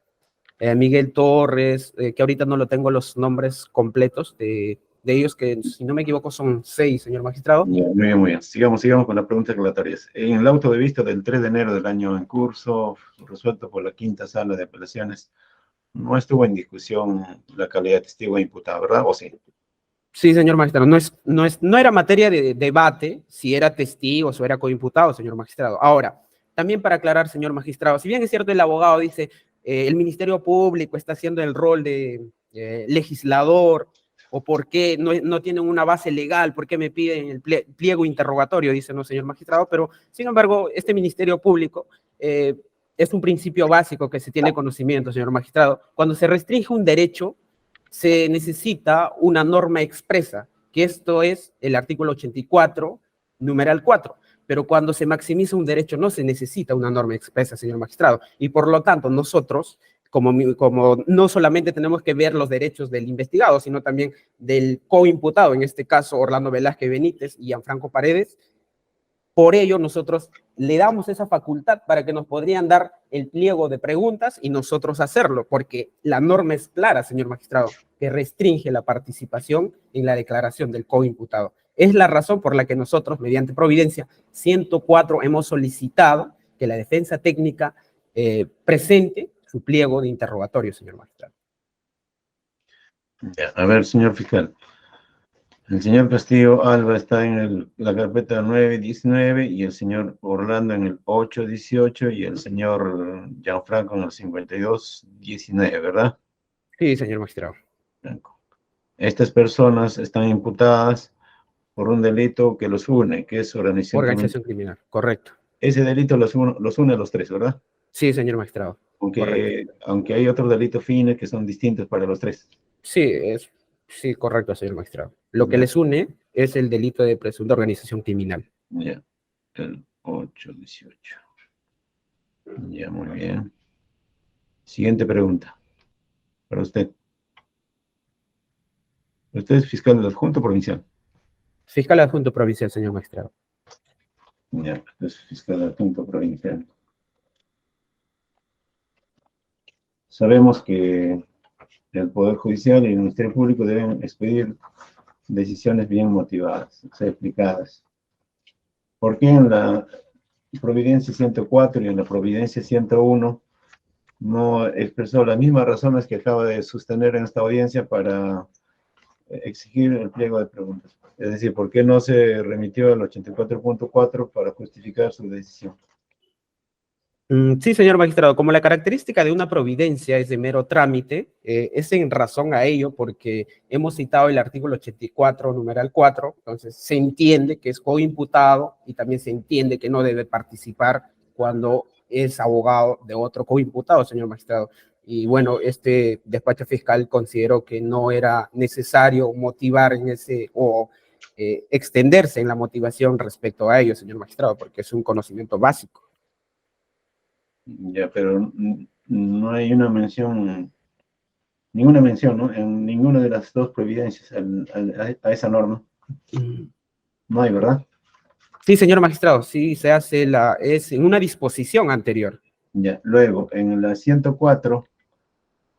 Miguel Torres, que ahorita no lo tengo los nombres completos de ellos, que si no me equivoco son 6, señor magistrado. Muy bien. Sigamos con las preguntas aclaratorias. En el auto de vista del 3 de enero del año en curso, resuelto por la 5ª Sala de Apelaciones, no estuvo en discusión la calidad de testigo e imputado, ¿verdad? ¿O sí? Sí, señor magistrado. No era materia de debate si era testigo o era coimputado, señor magistrado. Ahora, también para aclarar, señor magistrado, si bien es cierto el abogado dice el Ministerio Público está haciendo el rol de legislador, o por qué no tienen una base legal, por qué me piden el pliego interrogatorio, dice, no, señor magistrado, pero sin embargo, este Ministerio Público es un principio básico que se tiene conocimiento, señor magistrado. Cuando se restringe un derecho, se necesita una norma expresa, que esto es el artículo 84, numeral 4. Pero cuando se maximiza un derecho no se necesita una norma expresa, señor magistrado. Y por lo tanto, nosotros, como no solamente tenemos que ver los derechos del investigado, sino también del coimputado, en este caso Orlando Velázquez Benítez y Gianfranco Paredes, por ello nosotros le damos esa facultad para que nos podrían dar el pliego de preguntas y nosotros hacerlo, porque la norma es clara, señor magistrado, que restringe la participación en la declaración del coimputado. Es la razón por la que nosotros, mediante providencia 104, hemos solicitado que la defensa técnica presente su pliego de interrogatorio, señor magistrado. Ya, a ver, señor fiscal. El señor Castillo Alba está en la carpeta 9-19 y el señor Orlando en el 8-18 y el señor Gianfranco en el 52-19, ¿verdad? Sí, señor magistrado. Franco. Estas personas están imputadas por un delito que los une, que es organización criminal. Organización criminal, correcto. Ese delito los une a los tres, ¿verdad? Sí, señor magistrado. Aunque hay otros delitos fines que son distintos para los tres. Sí, correcto, señor magistrado. Lo que Ya. les une es el delito de presunta organización criminal. Ya, el 818. Ya, muy bien. Siguiente pregunta. Para usted. ¿Usted es fiscal del adjunto o provincial? Fiscal adjunto provincial, señor magistrado. Ya, usted es fiscal del adjunto provincial. Sabemos que el Poder Judicial y el Ministerio Público deben expedir decisiones bien motivadas, o sea, explicadas. ¿Por qué en la Providencia 104 y en la Providencia 101 no expresó las mismas razones que acaba de sostener en esta audiencia para exigir el pliego de preguntas? Es decir, ¿por qué no se remitió al 84.4 para justificar su decisión? Sí, señor magistrado, como la característica de una providencia es de mero trámite, es en razón a ello porque hemos citado el artículo 84, numeral 4, entonces se entiende que es coimputado y también se entiende que no debe participar cuando es abogado de otro coimputado, señor magistrado. Y bueno, este despacho fiscal consideró que no era necesario motivar en ese o extenderse en la motivación respecto a ello, señor magistrado, porque es un conocimiento básico. Ya, pero no hay una mención, ninguna mención, ¿no? En ninguna de las dos providencias a esa norma. No hay, ¿verdad? Sí, señor magistrado, sí se hace es en una disposición anterior. Ya, luego, en la 104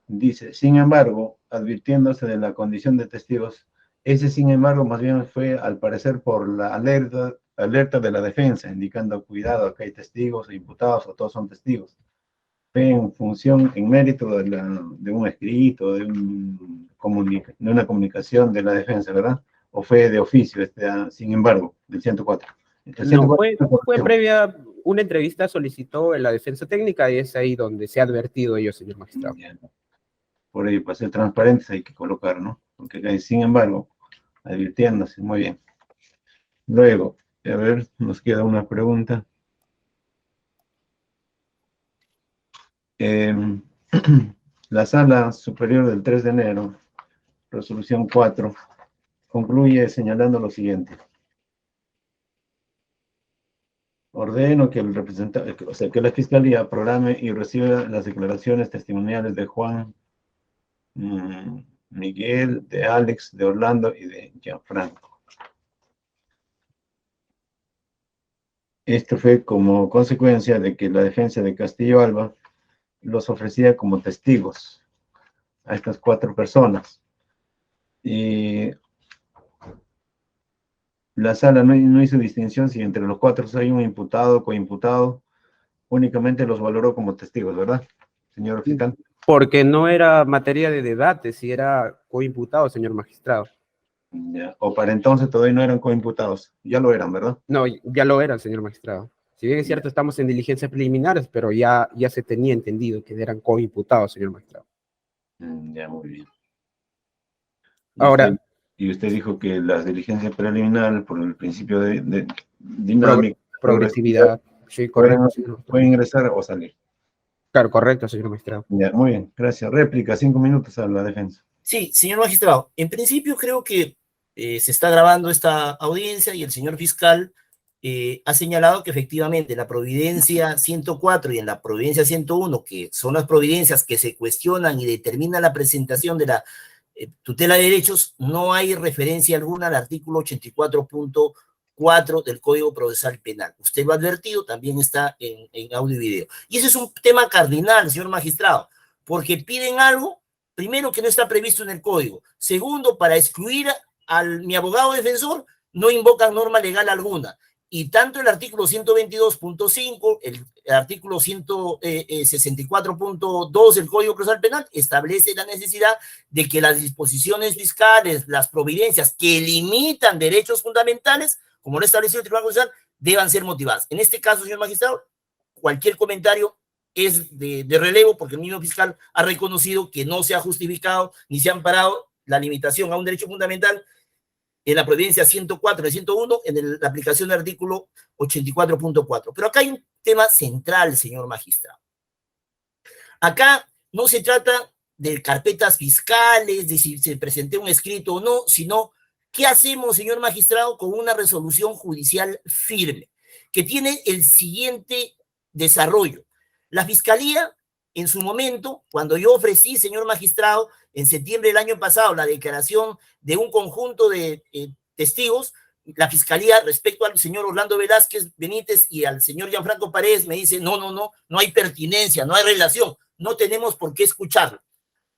dice, sin embargo, advirtiéndose de la condición de testigos, ese sin embargo más bien fue al parecer por la alerta de la defensa, indicando cuidado, acá hay testigos o imputados o todos son testigos. Fue en función, en mérito de un escrito, de una comunicación de la defensa, ¿verdad? ¿O fue de oficio, sin embargo, del 104? El 104 No, fue previa una entrevista, solicitó en la defensa técnica y es ahí donde se ha advertido ello, señor magistrado. Por ello, para ser transparentes hay que colocar, ¿no? Porque acá hay, sin embargo, advirtiéndose, muy bien. Luego, a ver, nos queda una pregunta. La Sala Superior del 3 de enero, resolución 4, concluye señalando lo siguiente. Ordeno que el representante, o sea, que la Fiscalía programe y reciba las declaraciones testimoniales de Juan, Miguel, de Alex, de Orlando y de Gianfranco. Esto fue como consecuencia de que la defensa de Castillo Alba los ofrecía como testigos a estas 4 personas. Y la sala no hizo distinción si entre los 4 hay un imputado o coimputado, únicamente los valoró como testigos, ¿verdad, señor fiscal? Porque no era materia de debate, si era coimputado, señor magistrado. Ya. O para entonces todavía no eran coimputados, ya lo eran, ¿verdad? No, ya lo eran, señor magistrado. Si bien es cierto, estamos en diligencias preliminares, pero ya se tenía entendido que eran coimputados, señor magistrado. Ya, muy bien. Ahora, y usted dijo que las diligencias preliminares, por el principio de dinámica, progresividad, sí, correcto. Pueden ingresar o salir. Claro, correcto, señor magistrado. Ya, muy bien, gracias. Réplica, 5 minutos a la defensa. Sí, señor magistrado, en principio creo que se está grabando esta audiencia y el señor fiscal ha señalado que efectivamente en la Providencia 104 y en la Providencia 101, que son las providencias que se cuestionan y determinan la presentación de la tutela de derechos, no hay referencia alguna al artículo 84.4 del Código Procesal Penal. Usted lo ha advertido, también está en audio y video. Y ese es un tema cardinal, señor magistrado, porque piden algo, primero, que no está previsto en el Código. Segundo, para excluir mi abogado defensor, no invocan norma legal alguna. Y tanto el artículo 122.5, el artículo 164.2 del Código Procesal Penal establece la necesidad de que las disposiciones fiscales, las providencias que limitan derechos fundamentales, como lo establecido el Tribunal Constitucional, deban ser motivadas. En este caso, señor magistrado, cualquier comentario es de relevo porque el mismo fiscal ha reconocido que no se ha justificado ni se ha amparado la limitación a un derecho fundamental en la providencia 104 y 101, en la aplicación del artículo 84.4. Pero acá hay un tema central, señor magistrado. Acá no se trata de carpetas fiscales, de si se presentó un escrito o no, sino qué hacemos, señor magistrado, con una resolución judicial firme, que tiene el siguiente desarrollo. La Fiscalía, en su momento, cuando yo ofrecí, señor magistrado, en septiembre del año pasado, la declaración de un conjunto de testigos, la Fiscalía, respecto al señor Orlando Velázquez Benítez y al señor Gianfranco Paredes, me dice, no hay pertinencia, no hay relación, no tenemos por qué escucharlo.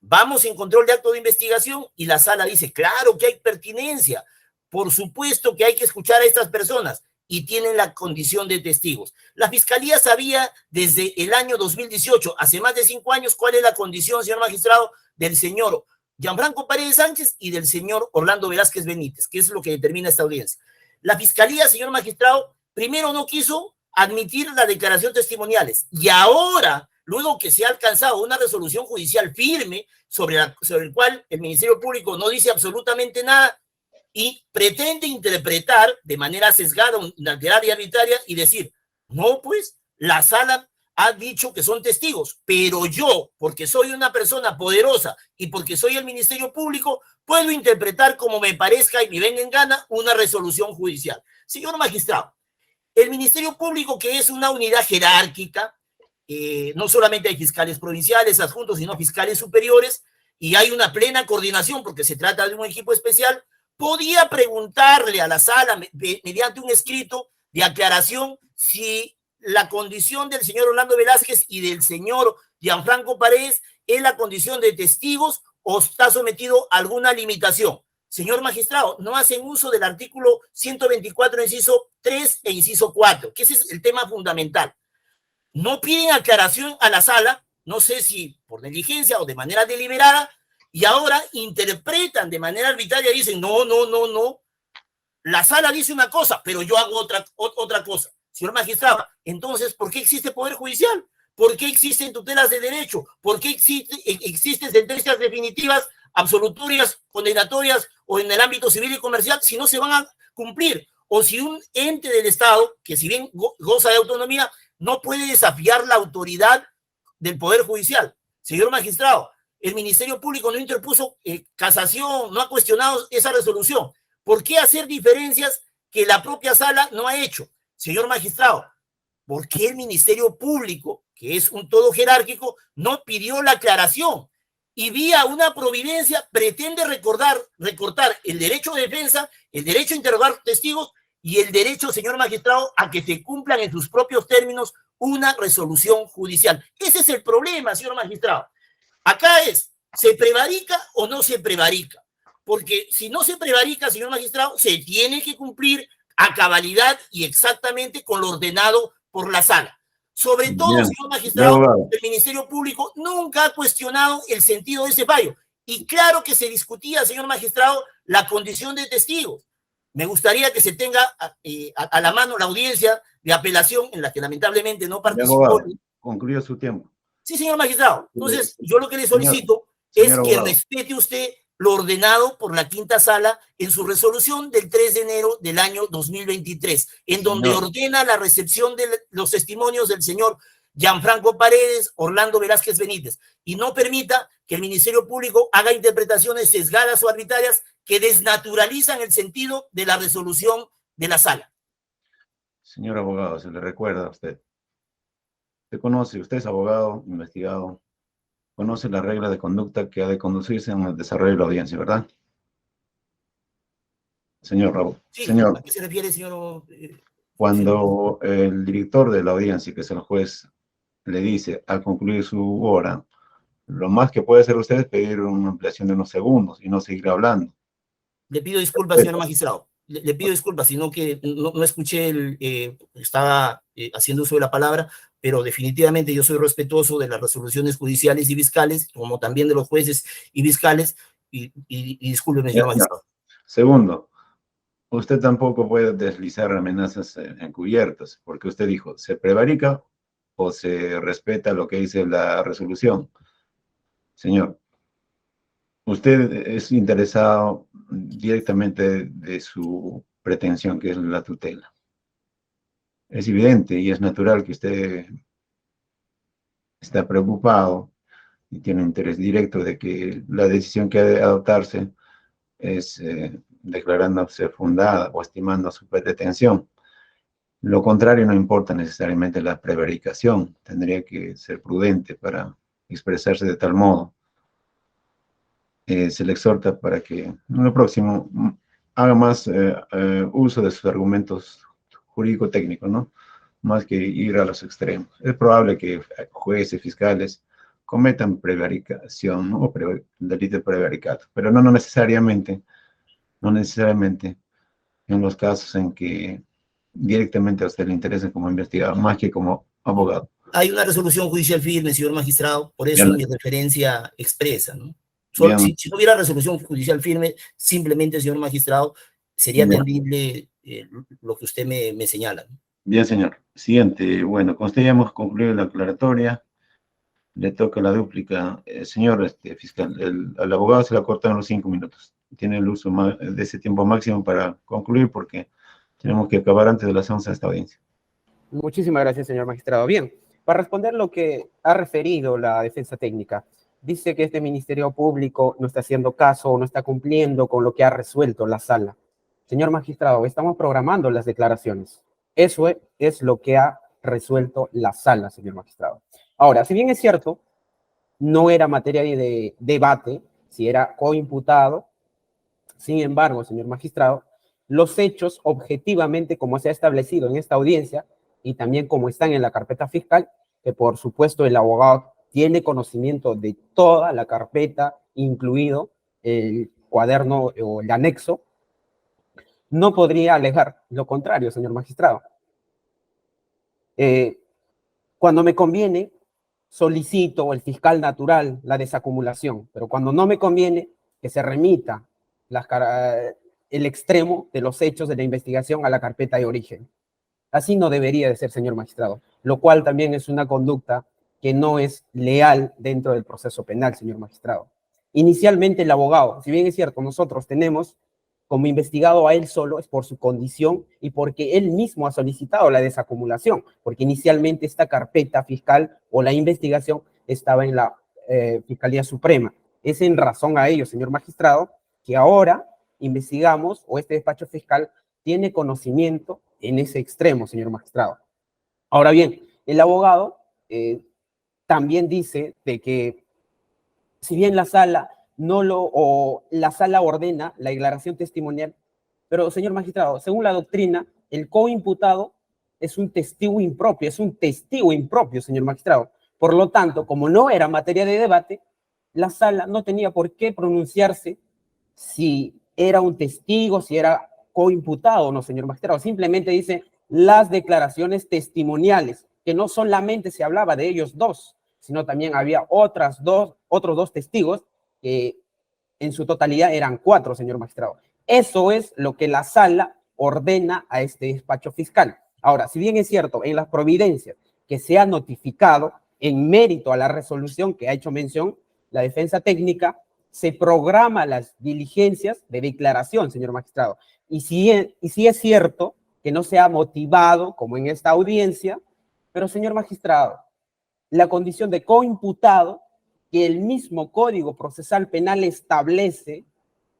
Vamos en control de acto de investigación y la sala dice, claro que hay pertinencia, por supuesto que hay que escuchar a estas personas y tienen la condición de testigos. La Fiscalía sabía desde el año 2018, hace más de 5 años, cuál es la condición, señor magistrado, del señor Gianfranco Paredes Sánchez y del señor Orlando Velázquez Benítez, que es lo que determina esta audiencia. La Fiscalía, señor magistrado, primero no quiso admitir la declaración testimoniales y ahora, luego que se ha alcanzado una resolución judicial firme sobre el cual el Ministerio Público no dice absolutamente nada y pretende interpretar de manera sesgada, unilateral y arbitraria y decir, no, pues la sala ha dicho que son testigos, pero yo, porque soy una persona poderosa y porque soy el Ministerio Público, puedo interpretar como me parezca y me venga en gana una resolución judicial. Señor magistrado, el Ministerio Público, que es una unidad jerárquica, no solamente hay fiscales provinciales adjuntos, sino fiscales superiores, y hay una plena coordinación porque se trata de un equipo especial, podía preguntarle a la sala mediante un escrito de aclaración si la condición del señor Orlando Velázquez y del señor Gianfranco Paredes es la condición de testigos o está sometido a alguna limitación. Señor magistrado, no hacen uso del artículo 124, inciso 3 e inciso 4, que ese es el tema fundamental. No piden aclaración a la sala, no sé si por negligencia o de manera deliberada, y ahora interpretan de manera arbitraria y dicen, no, la sala dice una cosa, pero yo hago otra cosa. Señor magistrado, entonces, ¿por qué existe Poder Judicial? ¿Por qué existen tutelas de derecho? ¿Por qué existen sentencias definitivas, absolutorias, condenatorias o en el ámbito civil y comercial si no se van a cumplir? O si un ente del Estado, que si bien goza de autonomía, no puede desafiar la autoridad del Poder Judicial. Señor magistrado, el Ministerio Público no interpuso casación, no ha cuestionado esa resolución. ¿Por qué hacer diferencias que la propia sala no ha hecho? Señor magistrado, ¿por qué el Ministerio Público, que es un todo jerárquico, no pidió la aclaración? Y vía una providencia pretende recortar el derecho de defensa, el derecho a interrogar testigos y el derecho, señor magistrado, a que se cumplan en sus propios términos una resolución judicial. Ese es el problema, señor magistrado. Acá es, ¿se prevarica o no se prevarica? Porque si no se prevarica, señor magistrado, se tiene que cumplir a cabalidad y exactamente con lo ordenado por la sala. Sobre todo, bien, señor magistrado, bien, el Ministerio Público nunca ha cuestionado el sentido de ese fallo. Y claro que se discutía, señor magistrado, la condición de testigos. Me gustaría que se tenga a la mano la audiencia de apelación en la que lamentablemente no participó. Concluyó su tiempo. Sí, señor magistrado. Entonces, yo lo que le solicito es que respete usted lo ordenado por la quinta sala en su resolución del 3 de enero del año 2023, en donde ordena la recepción de los testimonios del señor Gianfranco Paredes, Orlando Velázquez Benítez, y no permita que el Ministerio Público haga interpretaciones sesgadas o arbitrarias que desnaturalizan el sentido de la resolución de la sala. Señor abogado, se le recuerda a usted. Usted conoce, usted es abogado, investigado, conoce las reglas de conducta que ha de conducirse en el desarrollo de la audiencia, ¿verdad? Señor Raúl. Sí, señor, ¿a qué se refiere, señor? Cuando el director de la audiencia, que es el juez, le dice al concluir su hora, lo más que puede hacer usted es pedir una ampliación de unos segundos y no seguir hablando. Le pido disculpas, señor magistrado. Le pido disculpas, sino que no escuché, estaba haciendo uso de la palabra, pero definitivamente yo soy respetuoso de las resoluciones judiciales y fiscales, como también de los jueces y fiscales, y discúlpeme, señor magistrado. Segundo, usted tampoco puede deslizar amenazas encubiertas, porque usted dijo, ¿se prevarica o se respeta lo que dice la resolución? Señor. usted es interesado directamente de su pretensión, que es la tutela. Es evidente y es natural que usted está preocupado y tiene un interés directo de que la decisión que ha de adoptarse es declarándose fundada o estimando su pretensión. Lo contrario no importa necesariamente la prevaricación, tendría que ser prudente para expresarse de tal modo. Se le exhorta para que en lo próximo haga más uso de sus argumentos jurídico-técnicos, ¿no? Más que ir a los extremos. Es probable que jueces, fiscales cometan prevaricación, ¿no? O delito de prevaricato, pero no necesariamente en los casos en que directamente a usted le interesa como investigador, más que como abogado. Hay una resolución judicial firme, señor magistrado, por eso Bien. mi referencia expresa, ¿no? Bien. Si no hubiera resolución judicial firme, simplemente, señor magistrado, sería Bien. atendible lo que usted me señala, ¿no? Bien, señor. Siguiente. Bueno, con usted ya hemos concluido la aclaratoria. Le toca la dúplica. Señor fiscal, al abogado se le cortaron los 5 minutos. Tiene el uso de ese tiempo máximo para concluir porque tenemos que acabar antes de las 11 de esta audiencia. Muchísimas gracias, señor magistrado. Bien, para responder lo que ha referido la defensa técnica, dice que este Ministerio Público no está haciendo caso o no está cumpliendo con lo que ha resuelto la sala. Señor magistrado, estamos programando las declaraciones. Eso es lo que ha resuelto la sala, señor magistrado. Ahora, si bien es cierto, no era materia de debate, si era coimputado, sin embargo, señor magistrado, los hechos objetivamente, como se ha establecido en esta audiencia, y también como están en la carpeta fiscal, que por supuesto el abogado tiene conocimiento de toda la carpeta, incluido el cuaderno o el anexo, no podría alegar lo contrario, señor magistrado. Cuando me conviene, solicito el fiscal natural la desacumulación, pero cuando no me conviene, que se remita el extremo de los hechos de la investigación a la carpeta de origen. Así no debería de ser, señor magistrado, lo cual también es una conducta que no es leal dentro del proceso penal, señor magistrado. Inicialmente el abogado, si bien es cierto, nosotros tenemos como investigado a él solo, es por su condición y porque él mismo ha solicitado la desacumulación, porque inicialmente esta carpeta fiscal o la investigación estaba en la Fiscalía Suprema. Es en razón a ello, señor magistrado, que ahora investigamos o este despacho fiscal tiene conocimiento en ese extremo, señor magistrado. Ahora bien, el abogado también dice de que si bien la sala la sala ordena la declaración testimonial, pero señor magistrado, según la doctrina, el coimputado es un testigo impropio, señor magistrado. Por lo tanto, como no era materia de debate, la sala no tenía por qué pronunciarse si era un testigo, si era coimputado o no, señor magistrado. Simplemente dice las declaraciones testimoniales, que no solamente se hablaba de ellos dos, sino también había otros dos testigos que en su totalidad eran 4, señor magistrado. Eso es lo que la sala ordena a este despacho fiscal. Ahora, si bien es cierto, en las providencias que se ha notificado en mérito a la resolución que ha hecho mención la defensa técnica, se programa las diligencias de declaración, señor magistrado. Y si es cierto que no se ha motivado, como en esta audiencia, pero señor magistrado, la condición de coimputado que el mismo Código Procesal Penal establece,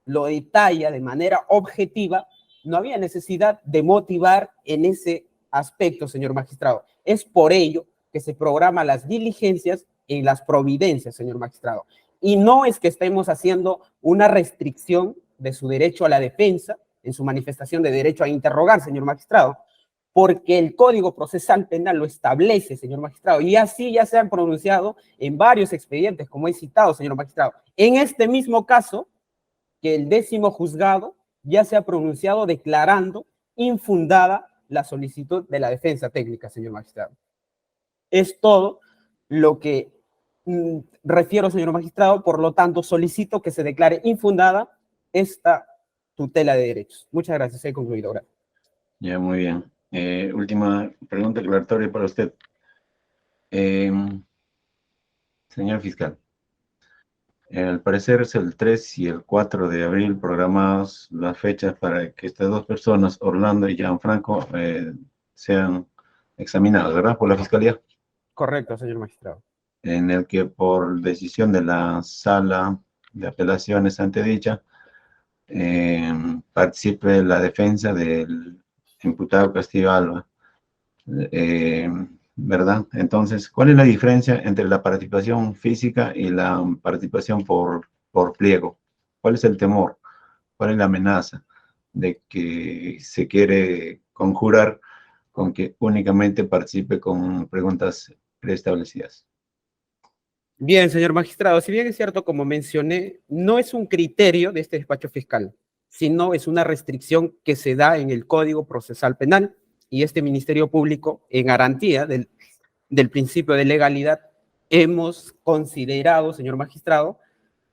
lo detalla de manera objetiva, no había necesidad de motivar en ese aspecto, señor magistrado. Es por ello que se programan las diligencias en las providencias, señor magistrado. Y no es que estemos haciendo una restricción de su derecho a la defensa, en su manifestación de derecho a interrogar, señor magistrado, porque el Código Procesal Penal lo establece, señor magistrado, y así ya se han pronunciado en varios expedientes, como he citado, señor magistrado. En este mismo caso, que el 10º juzgado ya se ha pronunciado declarando infundada la solicitud de la defensa técnica, señor magistrado. Es todo lo que refiero, señor magistrado, por lo tanto solicito que se declare infundada esta tutela de derechos. Muchas gracias, he concluido. Gracias. Ya, muy bien. Última pregunta aclaratoria para usted. Señor fiscal, Al parecer es el 3 y el 4 de abril programados las fechas para que estas dos personas, Orlando y Gianfranco, sean examinados, ¿verdad? Por la Fiscalía, Correcto, señor magistrado. en el que por decisión de la Sala de Apelaciones antedicha, participe la defensa del imputado Castillo Alba, ¿verdad? Entonces, ¿cuál es la diferencia entre la participación física y la participación por pliego? ¿Cuál es el temor? ¿Cuál es la amenaza de que se quiere conjurar con que únicamente participe con preguntas preestablecidas? Bien, señor magistrado, si bien es cierto, como mencioné, no es un criterio de este despacho fiscal, sino es una restricción que se da en el Código Procesal Penal y este Ministerio Público, en garantía del principio de legalidad, hemos considerado, señor magistrado,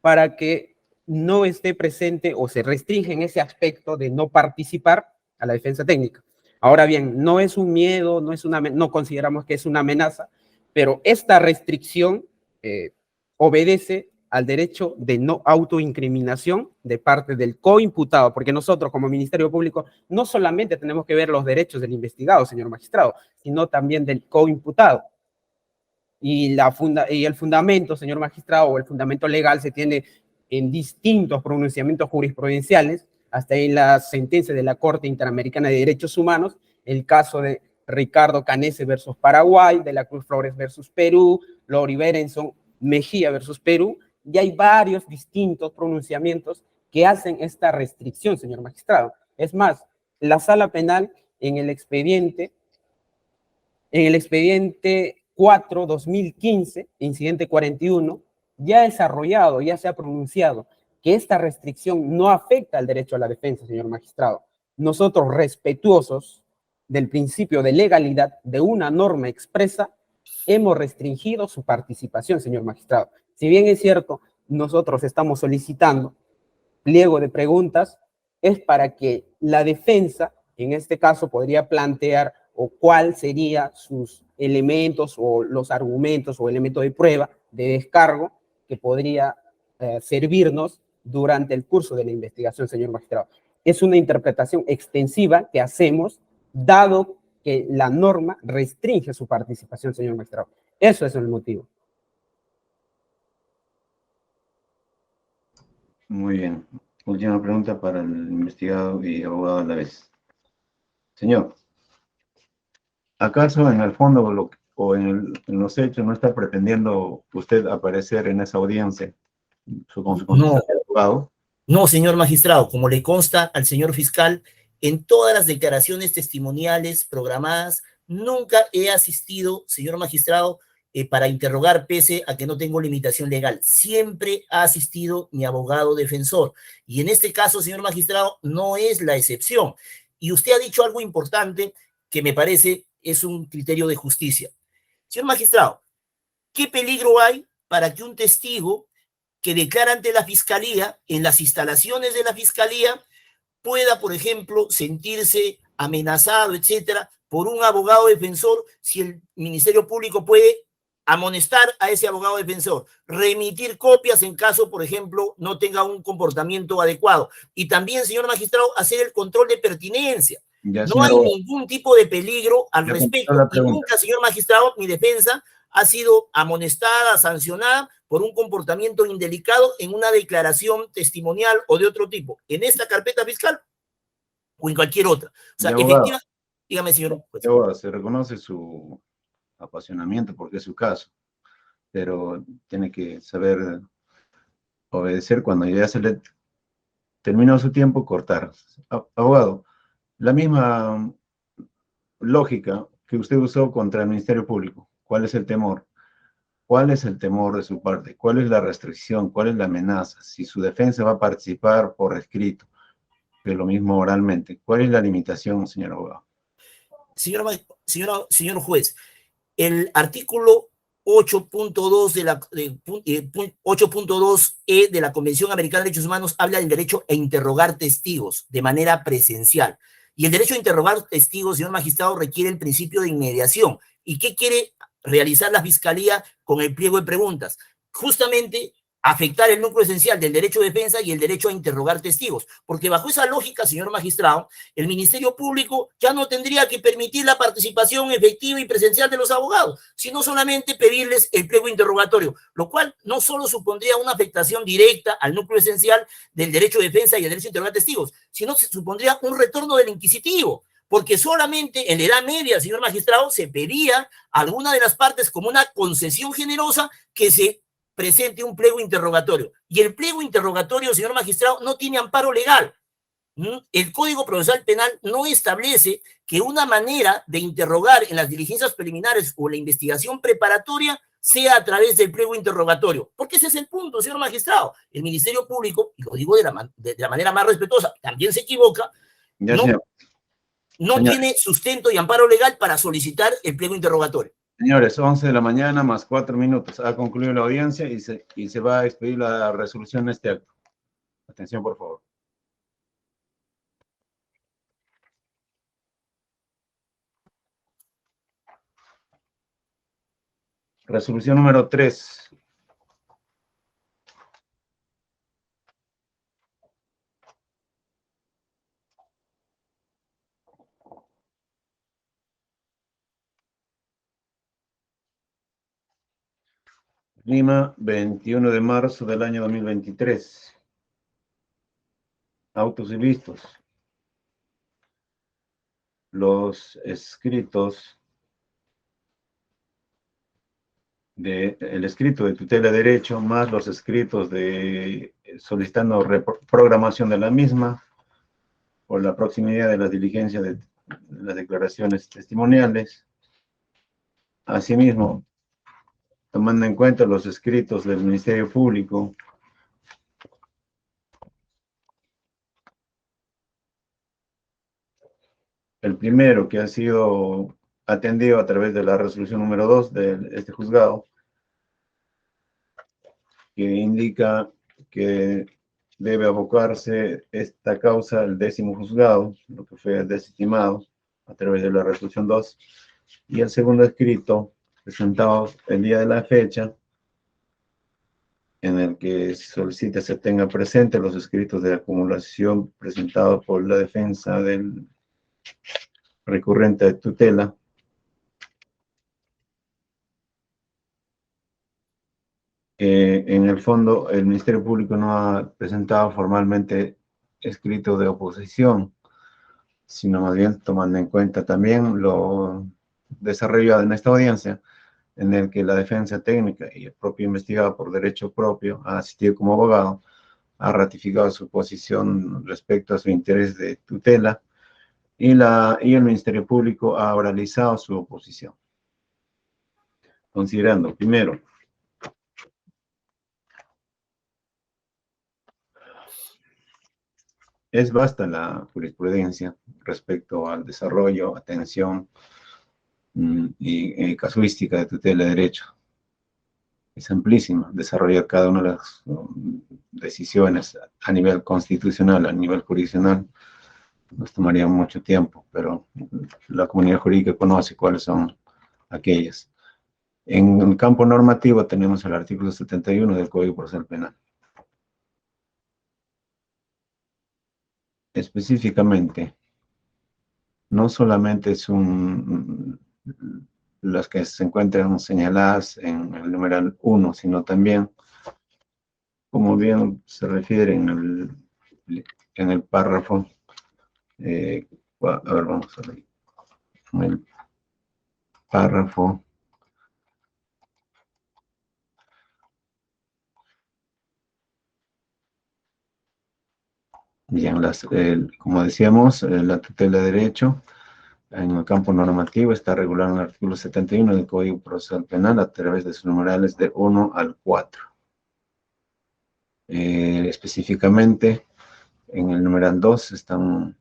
para que no esté presente o se restringe en ese aspecto de no participar a la defensa técnica. Ahora bien, no es un miedo, no consideramos que es una amenaza, pero esta restricción obedece al derecho de no autoincriminación de parte del coimputado, porque nosotros como Ministerio Público no solamente tenemos que ver los derechos del investigado, señor magistrado, sino también del coimputado. Y el fundamento, señor magistrado, o el fundamento legal se tiene en distintos pronunciamientos jurisprudenciales, hasta en la sentencia de la Corte Interamericana de Derechos Humanos, el caso de Ricardo Canese versus Paraguay, de la Cruz Flores versus Perú, Lori Berenson Mejía versus Perú, y hay varios distintos pronunciamientos que hacen esta restricción, señor magistrado. Es más, la Sala Penal en el expediente 4/2015, incidente 41, ya ha desarrollado, ya se ha pronunciado que esta restricción no afecta al derecho a la defensa, señor magistrado. Nosotros, respetuosos del principio de legalidad de una norma expresa, hemos restringido su participación, señor magistrado. Si bien es cierto, nosotros estamos solicitando pliego de preguntas, es para que la defensa, en este caso, podría plantear o cuál serían sus elementos o los argumentos o elementos de prueba de descargo que podría servirnos durante el curso de la investigación, señor magistrado. Es una interpretación extensiva que hacemos, dado que la norma restringe su participación, señor magistrado. Eso es el motivo. Muy bien. Última pregunta para el investigado y abogado a la vez. Señor, ¿acaso en el fondo en los hechos no está pretendiendo usted aparecer en esa audiencia con su condición de abogado? No, señor magistrado, como le consta al señor fiscal, en todas las declaraciones testimoniales programadas, nunca he asistido, señor magistrado, para interrogar pese a que no tengo limitación legal. Siempre ha asistido mi abogado defensor. Y en este caso, señor magistrado, no es la excepción. Y usted ha dicho algo importante que me parece es un criterio de justicia. Señor magistrado, ¿qué peligro hay para que un testigo que declara ante la fiscalía, en las instalaciones de la fiscalía, pueda, por ejemplo, sentirse amenazado, etcétera, por un abogado defensor, si el Ministerio Público puede amonestar a ese abogado defensor, remitir copias en caso, por ejemplo, no tenga un comportamiento adecuado? Y también, señor magistrado, hacer el control de pertinencia. Ya, no hay ningún tipo de peligro al respecto. Y nunca, señor magistrado, mi defensa ha sido amonestada, sancionada por un comportamiento indelicado en una declaración testimonial o de otro tipo, en esta carpeta fiscal o en cualquier otra. O sea, efectivamente, dígame, señor. Pues, se reconoce su apasionamiento porque es su caso, pero tiene que saber obedecer cuando ya se le terminó su tiempo, cortar. Abogado, la misma lógica que usted usó contra el Ministerio Público. ¿Cuál es el temor? ¿Cuál es el temor de su parte? ¿Cuál es la restricción? ¿Cuál es la amenaza? Si su defensa va a participar por escrito, pero lo mismo oralmente. ¿Cuál es la limitación, señor abogado? Señor juez, el artículo 8.2E de la Convención Americana de Derechos Humanos habla del derecho a interrogar testigos de manera presencial. Y el derecho a interrogar testigos, señor magistrado, requiere el principio de inmediación. ¿Y qué quiere realizar la Fiscalía con el pliego de preguntas? Justamente afectar el núcleo esencial del derecho de defensa y el derecho a interrogar testigos, porque bajo esa lógica, señor magistrado, el Ministerio Público ya no tendría que permitir la participación efectiva y presencial de los abogados, sino solamente pedirles el pliego interrogatorio, lo cual no solo supondría una afectación directa al núcleo esencial del derecho de defensa y el derecho a interrogar testigos, sino se supondría un retorno del inquisitivo, porque solamente en la Edad Media, señor magistrado, se pedía a alguna de las partes como una concesión generosa que se presente un pliego interrogatorio. Y el pliego interrogatorio, señor magistrado, no tiene amparo legal. El Código Procesal Penal no establece que una manera de interrogar en las diligencias preliminares o la investigación preparatoria sea a través del pliego interrogatorio. Porque ese es el punto, señor magistrado. El Ministerio Público, y lo digo de la manera más respetuosa, también se equivoca, Ya, no tiene sustento y amparo legal para solicitar el pliego interrogatorio. Señores, 11 de la mañana más 4 minutos. Ha concluido la audiencia y se va a expedir la resolución de este acto. Atención, por favor. Resolución número 3. Lima, 21 de marzo del año 2023. Autos y listos. Los escritos el escrito de tutela de derecho más los escritos de solicitando reprogramación de la misma por la proximidad de las diligencias de las declaraciones testimoniales. Asimismo, tomando en cuenta los escritos del Ministerio Público, el primero que ha sido atendido a través de la resolución número 2 de este juzgado, que indica que debe abocarse esta causa al 10º juzgado, lo que fue desestimado a través de la resolución 2, y el segundo escrito presentado el día de la fecha, en el que se solicita se tenga presente los escritos de acumulación presentados por la defensa del recurrente de tutela, en el fondo, el Ministerio Público no ha presentado formalmente escrito de oposición, sino más bien tomando en cuenta también lo desarrollado en esta audiencia, en el que la defensa técnica y el propio investigado por derecho propio ha asistido como abogado, ha ratificado su posición respecto a su interés de tutela y el Ministerio Público ha oralizado su oposición. Considerando, primero, es vasta la jurisprudencia respecto al desarrollo, atención y casuística de tutela de derecho. Es amplísima, desarrolla cada una de las decisiones a nivel constitucional, a nivel jurisdiccional. Nos tomaría mucho tiempo, pero la comunidad jurídica conoce cuáles son aquellas. En el campo normativo tenemos el artículo 71 del Código Procesal Penal. Específicamente, no solamente son las que se encuentran señaladas en el numeral 1, sino también, como bien se refiere en el párrafo, a ver, vamos a ver, en el párrafo, bien, como decíamos, la tutela de derecho, en el campo normativo está regulado en el artículo 71 del Código Procesal Penal a través de sus numerales de 1 al 4. Específicamente, en el numeral 2 están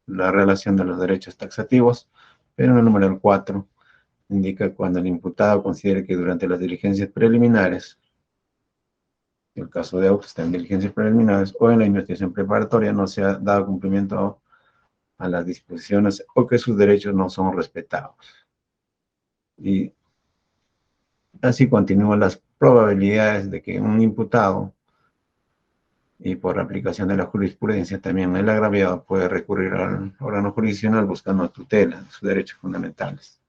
la relación de los derechos taxativos, pero en el numeral 4 indica cuando el imputado considere que durante las diligencias preliminares, en el caso de autos está en diligencias preliminares o en la investigación preparatoria, no se ha dado cumplimiento a las disposiciones o que sus derechos no son respetados. Y así continúan las probabilidades de que un imputado, y por aplicación de la jurisprudencia también el agraviado, puede recurrir al órgano jurisdiccional buscando tutela de sus derechos fundamentales.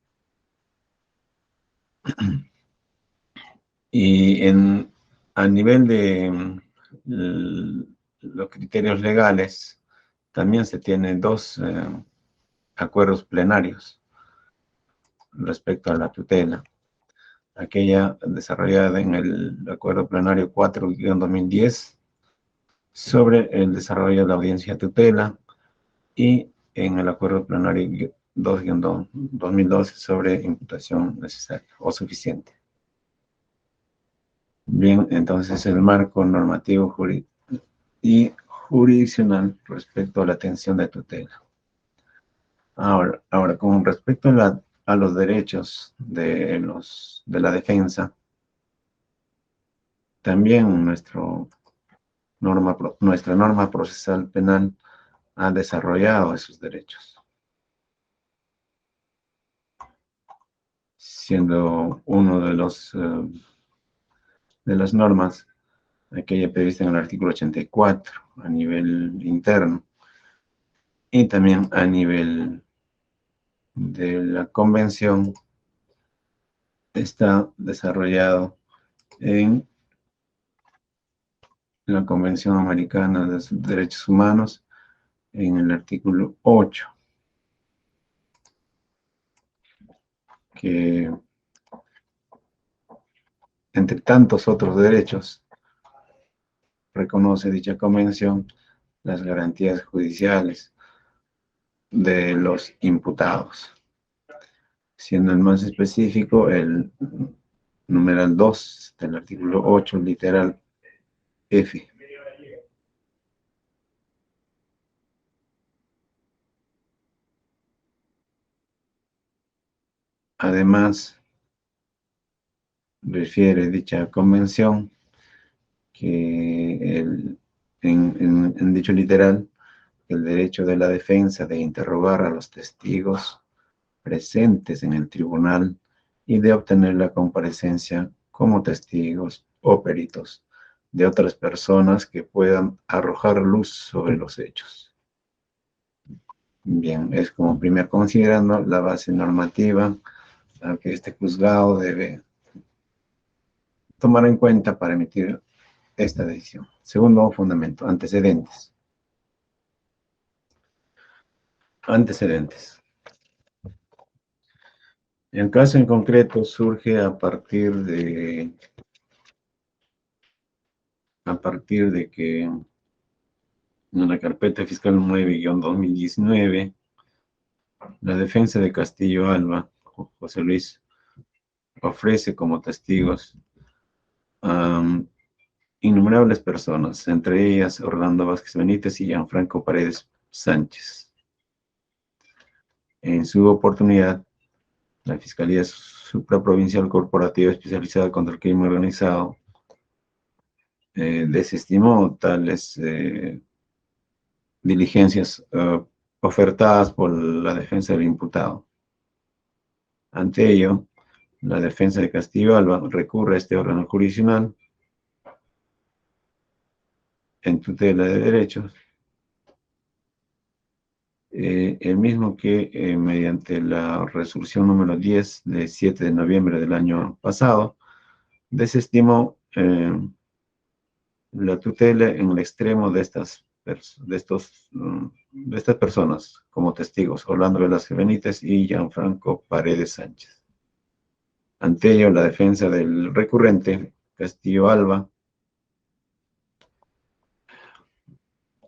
Y a nivel de los criterios legales, también se tienen dos acuerdos plenarios respecto a la tutela. Aquella desarrollada en el acuerdo plenario 4-2010 sobre el desarrollo de la audiencia de tutela, y en el acuerdo plenario 2-2012 sobre imputación necesaria o suficiente. Bien, entonces el marco normativo y jurisdiccional respecto a la atención de tutela. Ahora con respecto a los derechos de la defensa, también nuestra norma procesal penal ha desarrollado esos derechos, siendo uno de las normas aquella prevista en el artículo 84 a nivel interno, y también a nivel de la convención está desarrollado en la Convención Americana de los Derechos Humanos en el artículo 8, que entre tantos otros derechos reconoce dicha convención las garantías judiciales de los imputados, siendo el más específico el numeral 2 del artículo 8, literal F. Además, refiere dicha convención que en dicho literal, el derecho de la defensa de interrogar a los testigos presentes en el tribunal y de obtener la comparecencia como testigos o peritos de otras personas que puedan arrojar luz sobre los hechos. Bien, es como primer considerando la base normativa a que este juzgado debe tomar en cuenta para emitir esta decisión. Segundo fundamento, antecedentes. Antecedentes. El caso en concreto surge a partir de que en la carpeta fiscal 9-2019, la defensa de Castillo Alba, José Luis, ofrece como testigos a innumerables personas, entre ellas Orlando Vázquez Benítez y Gianfranco Paredes Sánchez. En su oportunidad, la Fiscalía Supraprovincial Corporativa Especializada contra el Crimen Organizado desestimó tales diligencias ofertadas por la defensa del imputado. Ante ello, la defensa de Castillo Alba recurre a este órgano jurisdiccional en tutela de derechos, el mismo que mediante la resolución número 10 de 7 de noviembre del año pasado desestimó la tutela en el extremo de estas personas como testigos, Orlando Velázquez Benítez y Gianfranco Paredes Sánchez. Ante ello, la defensa del recurrente, Castillo Alba,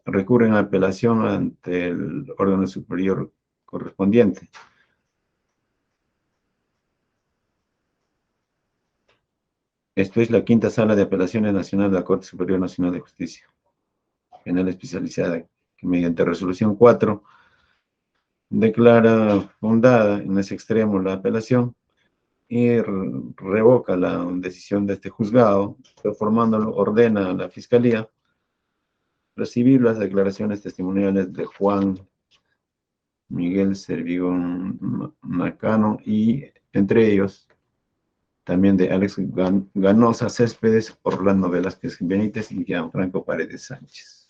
recurre en apelación ante el órgano superior correspondiente. Esto es la quinta sala de apelaciones nacional de la Corte Superior Nacional de Justicia Penal Especializada, que mediante resolución 4 declara fundada en ese extremo la apelación y revoca la decisión de este juzgado, reformándolo, ordena a la Fiscalía recibir las declaraciones testimoniales de Juan Miguel Servigón Macano y, entre ellos, también de Alex Ganosa Céspedes, Orlando Velázquez Benítez y Gianfranco Paredes Sánchez.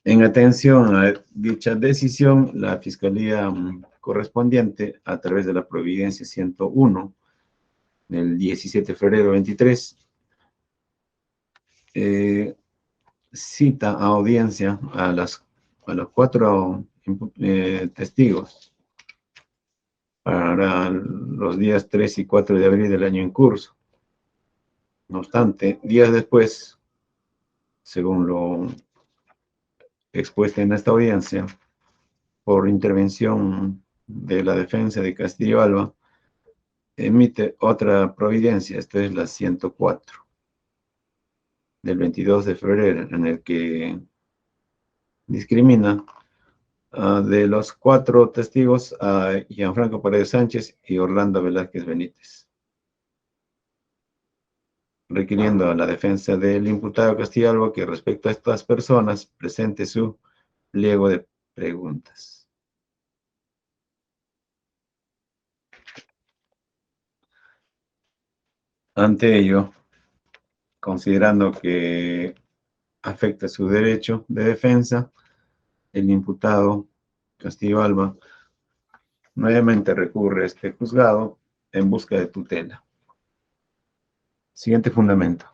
En atención a dicha decisión, la Fiscalía correspondiente, a través de la Providencia 101, del 17 de febrero 23, cita a audiencia a los 4 testigos para los días 3 y 4 de abril del año en curso. No obstante, días después, según lo expuesto en esta audiencia, por intervención de la defensa de Castillo Alba, emite otra providencia, esta es la 104, del 22 de febrero, en el que discrimina de los 4 testigos a Gianfranco Paredes Sánchez y Orlando Velázquez Benítez, requiriendo a la defensa del imputado Castillo Alba que respecto a estas personas presente su pliego de preguntas. Ante ello, considerando que afecta su derecho de defensa, el imputado Castillo Alba nuevamente recurre a este juzgado en busca de tutela. Siguiente fundamento.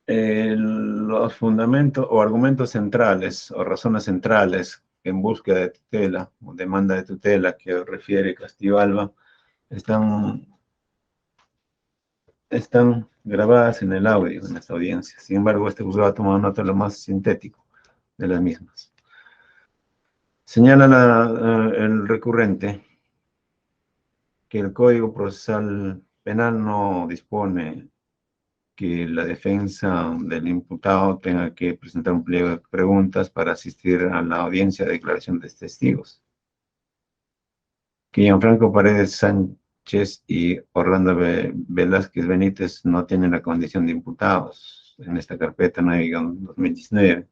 Los fundamentos o argumentos centrales o razones centrales en búsqueda de tutela o demanda de tutela que refiere Castillo Alba están grabadas en el audio, en esta audiencia. Sin embargo, este juzgado ha tomado nota de lo más sintético de las mismas. Señala el recurrente que el Código Procesal Penal no dispone que la defensa del imputado tenga que presentar un pliego de preguntas para asistir a la audiencia de declaración de testigos. Que Gianfranco Paredes Sánchez y Orlando Velázquez Benítez no tienen la condición de imputados en esta carpeta 9-2019.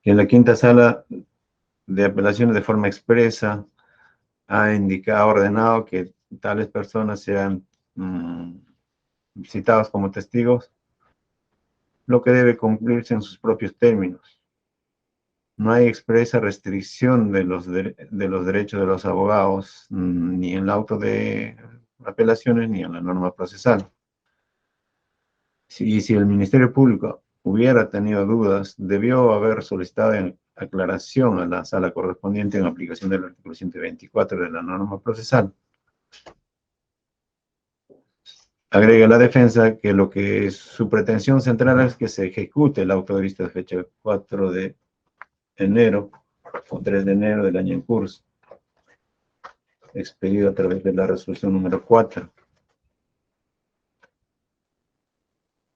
Que en la quinta sala de apelaciones de forma expresa ha ordenado que tales personas sean citados como testigos, lo que debe cumplirse en sus propios términos. No hay expresa restricción de los derechos de los abogados, ni en el auto de apelaciones, ni en la norma procesal. Si el Ministerio Público hubiera tenido dudas, debió haber solicitado aclaración a la sala correspondiente en aplicación del artículo 124 de la norma procesal. Agrega la defensa que lo que es su pretensión central es que se ejecute el auto de vista de fecha 4 de enero o 3 de enero del año en curso, expedido a través de la resolución número 4.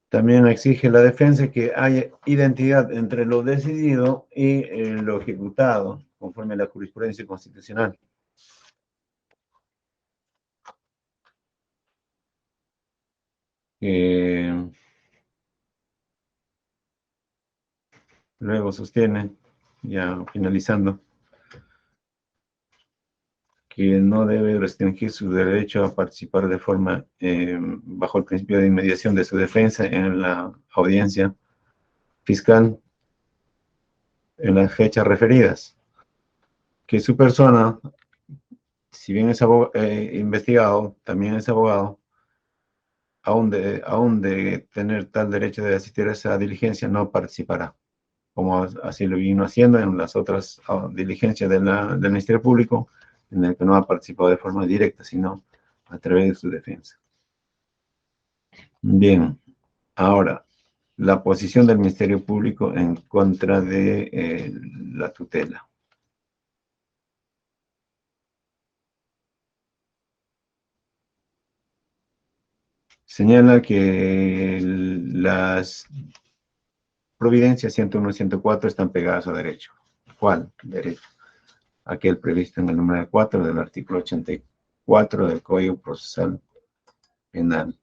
También exige la defensa que haya identidad entre lo decidido y lo ejecutado, conforme a la jurisprudencia constitucional. Luego sostiene, ya finalizando, que no debe restringir su derecho a participar de forma bajo el principio de inmediación de su defensa en la audiencia fiscal en las fechas referidas. Que su persona, si bien es investigado, también es abogado, aún de tener tal derecho de asistir a esa diligencia, no participará, como así lo vino haciendo en las otras diligencias del Ministerio Público, en el que no ha participado de forma directa, sino a través de su defensa. Bien, ahora, la posición del Ministerio Público en contra de la tutela. Señala que las providencias 101 y 104 están pegadas a derecho. ¿Cuál derecho? Aquel previsto en el número 4 del artículo 84 del Código Procesal Penal,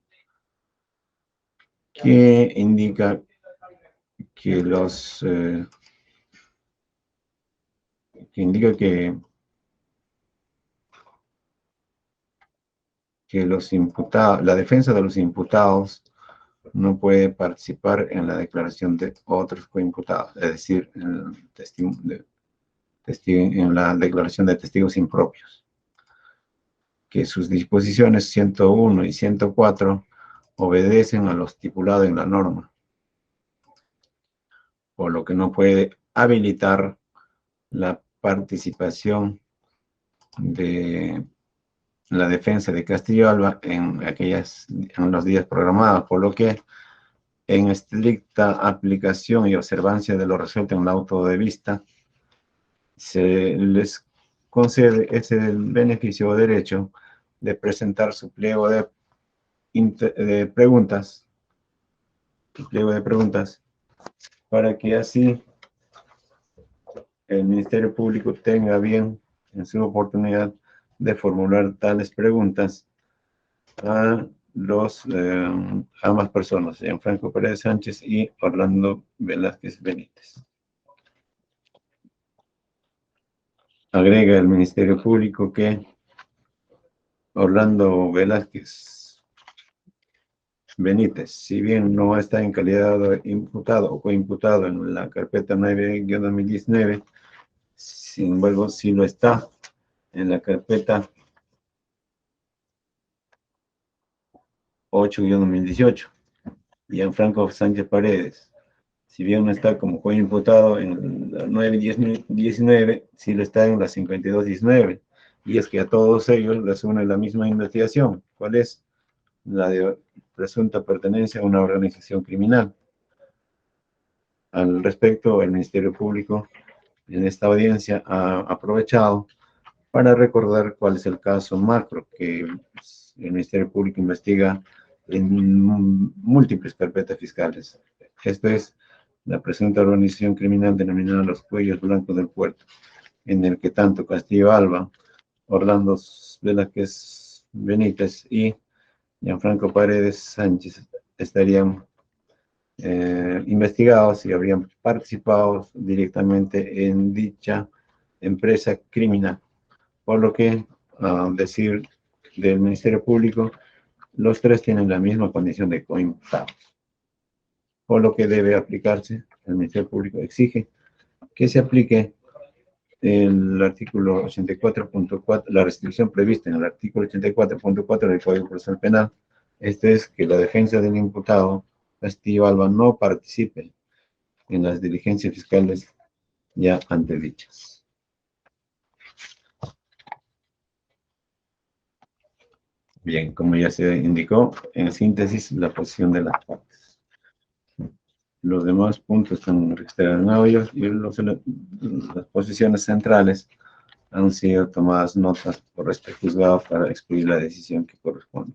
que indica que que los imputados, la defensa de los imputados no puede participar en la declaración de otros coimputados, es decir, en la declaración de testigos impropios, que sus disposiciones 101 y 104 obedecen a lo estipulado en la norma, por lo que no puede habilitar la participación de la defensa de Castillo Alba en los días programados, por lo que en estricta aplicación y observancia de lo resuelto en el auto de vista, se les concede ese beneficio o derecho de presentar su pliego de preguntas, para que así el Ministerio Público tenga bien en su oportunidad de formular tales preguntas a ambas personas, Gianfranco Paredes Sánchez y Orlando Velázquez Benítez. Agrega el Ministerio Público que Orlando Velázquez Benítez, si bien no está en calidad de imputado o coimputado en la carpeta 9-2019, sin embargo, sí lo está en la carpeta 8-2018. Gianfranco Sánchez Paredes, si bien no está como coimputado en la 9-19, sí lo está en la 52-19. Y es que a todos ellos les une la misma investigación. ¿Cuál es? La de presunta pertenencia a una organización criminal. Al respecto, el Ministerio Público en esta audiencia ha aprovechado para recordar cuál es el caso macro que el Ministerio Público investiga en múltiples carpetas fiscales. Esto es la presunta organización criminal denominada Los Cuellos Blancos del Puerto, en el que tanto Castillo Alba, Orlando Velázquez Benítez y Gianfranco Paredes Sánchez estarían investigados y habrían participado directamente en dicha empresa criminal. Por lo que, a decir del Ministerio Público, los tres tienen la misma condición de coimputados. Por lo que debe aplicarse, el Ministerio Público exige que se aplique el artículo 84.4, la restricción prevista en el artículo 84.4 del Código Procesal Penal. Este es que la defensa del imputado Castillo Alba no participe en las diligencias fiscales ya antedichas. Bien, como ya se indicó, en síntesis, la posición de las partes. Los demás puntos están registrados en audios y las posiciones centrales han sido tomadas notas por este juzgado para excluir la decisión que corresponde.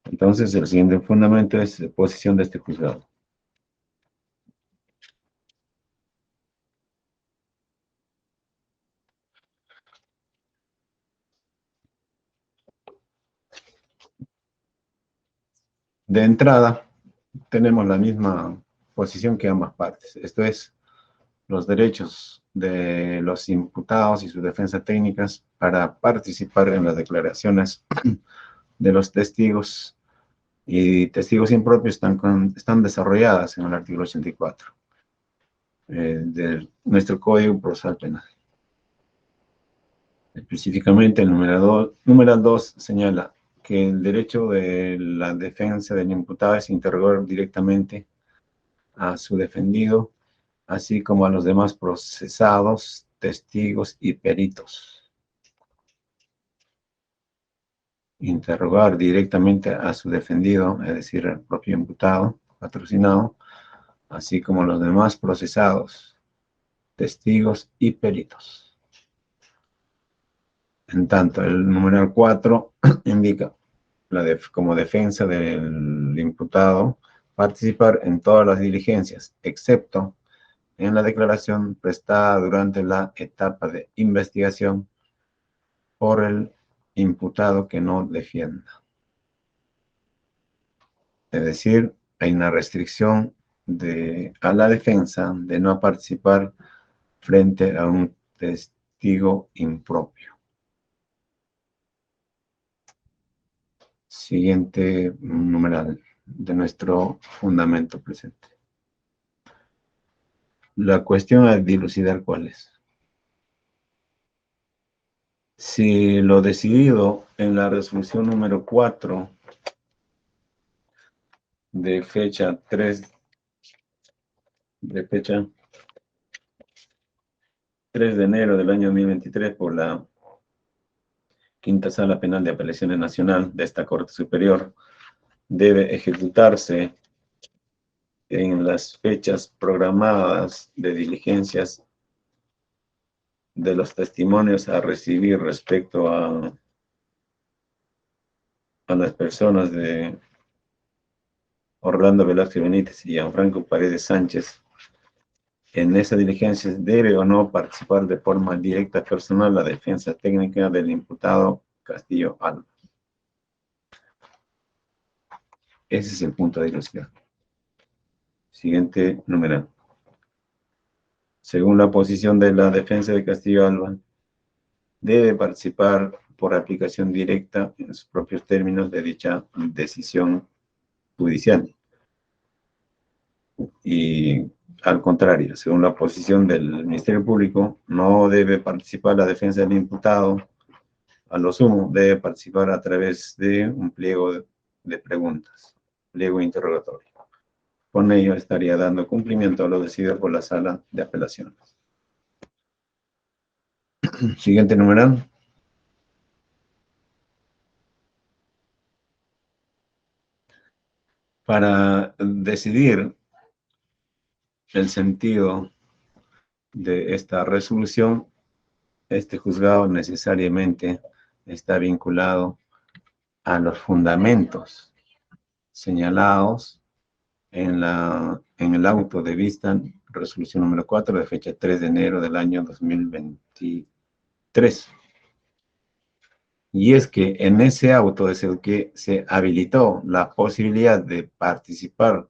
Entonces, el siguiente fundamento es la posición de este juzgado. De entrada, tenemos la misma posición que ambas partes. Esto es, los derechos de los imputados y su defensa técnicas para participar en las declaraciones de los testigos y testigos impropios están desarrolladas en el artículo 84 de nuestro Código Procesal Penal. Específicamente, el numeral 2 señala que el derecho de la defensa del imputado es interrogar directamente a su defendido, así como a los demás procesados, testigos y peritos. Interrogar directamente a su defendido, es decir, al propio imputado, patrocinado, así como a los demás procesados, testigos y peritos. En tanto, el numeral 4 indica como defensa del imputado participar en todas las diligencias, excepto en la declaración prestada durante la etapa de investigación por el imputado que no defienda. Es decir, hay una restricción a la defensa de no participar frente a un testigo impropio. Siguiente numeral de nuestro fundamento presente. La cuestión a dilucidar, ¿cuál es? Si lo decidido en la resolución número 4 de fecha 3 de enero del año 2023 por la Quinta Sala Penal de Apelaciones Nacional de esta Corte Superior, debe ejecutarse en las fechas programadas de diligencias de los testimonios a recibir respecto a las personas de Orlando Velázquez Benítez y Gianfranco Paredes Sánchez. En esa diligencia debe o no participar de forma directa personal la defensa técnica del imputado Castillo Alba. Ese es el punto de dilucidar. Siguiente numeral. Según la posición de la defensa de Castillo Alba, debe participar por aplicación directa en sus propios términos de dicha decisión judicial. Y al contrario, según la posición del Ministerio Público, no debe participar la defensa del imputado, a lo sumo debe participar a través de un pliego de preguntas, pliego interrogatorio. Con ello estaría dando cumplimiento a lo decidido por la Sala de Apelaciones. Siguiente numeral. Para decidir el sentido de esta resolución, este juzgado necesariamente está vinculado a los fundamentos señalados en el auto de vista, resolución número 4 de fecha 3 de enero del año 2023. Y es que en ese auto es el que se habilitó la posibilidad de participar,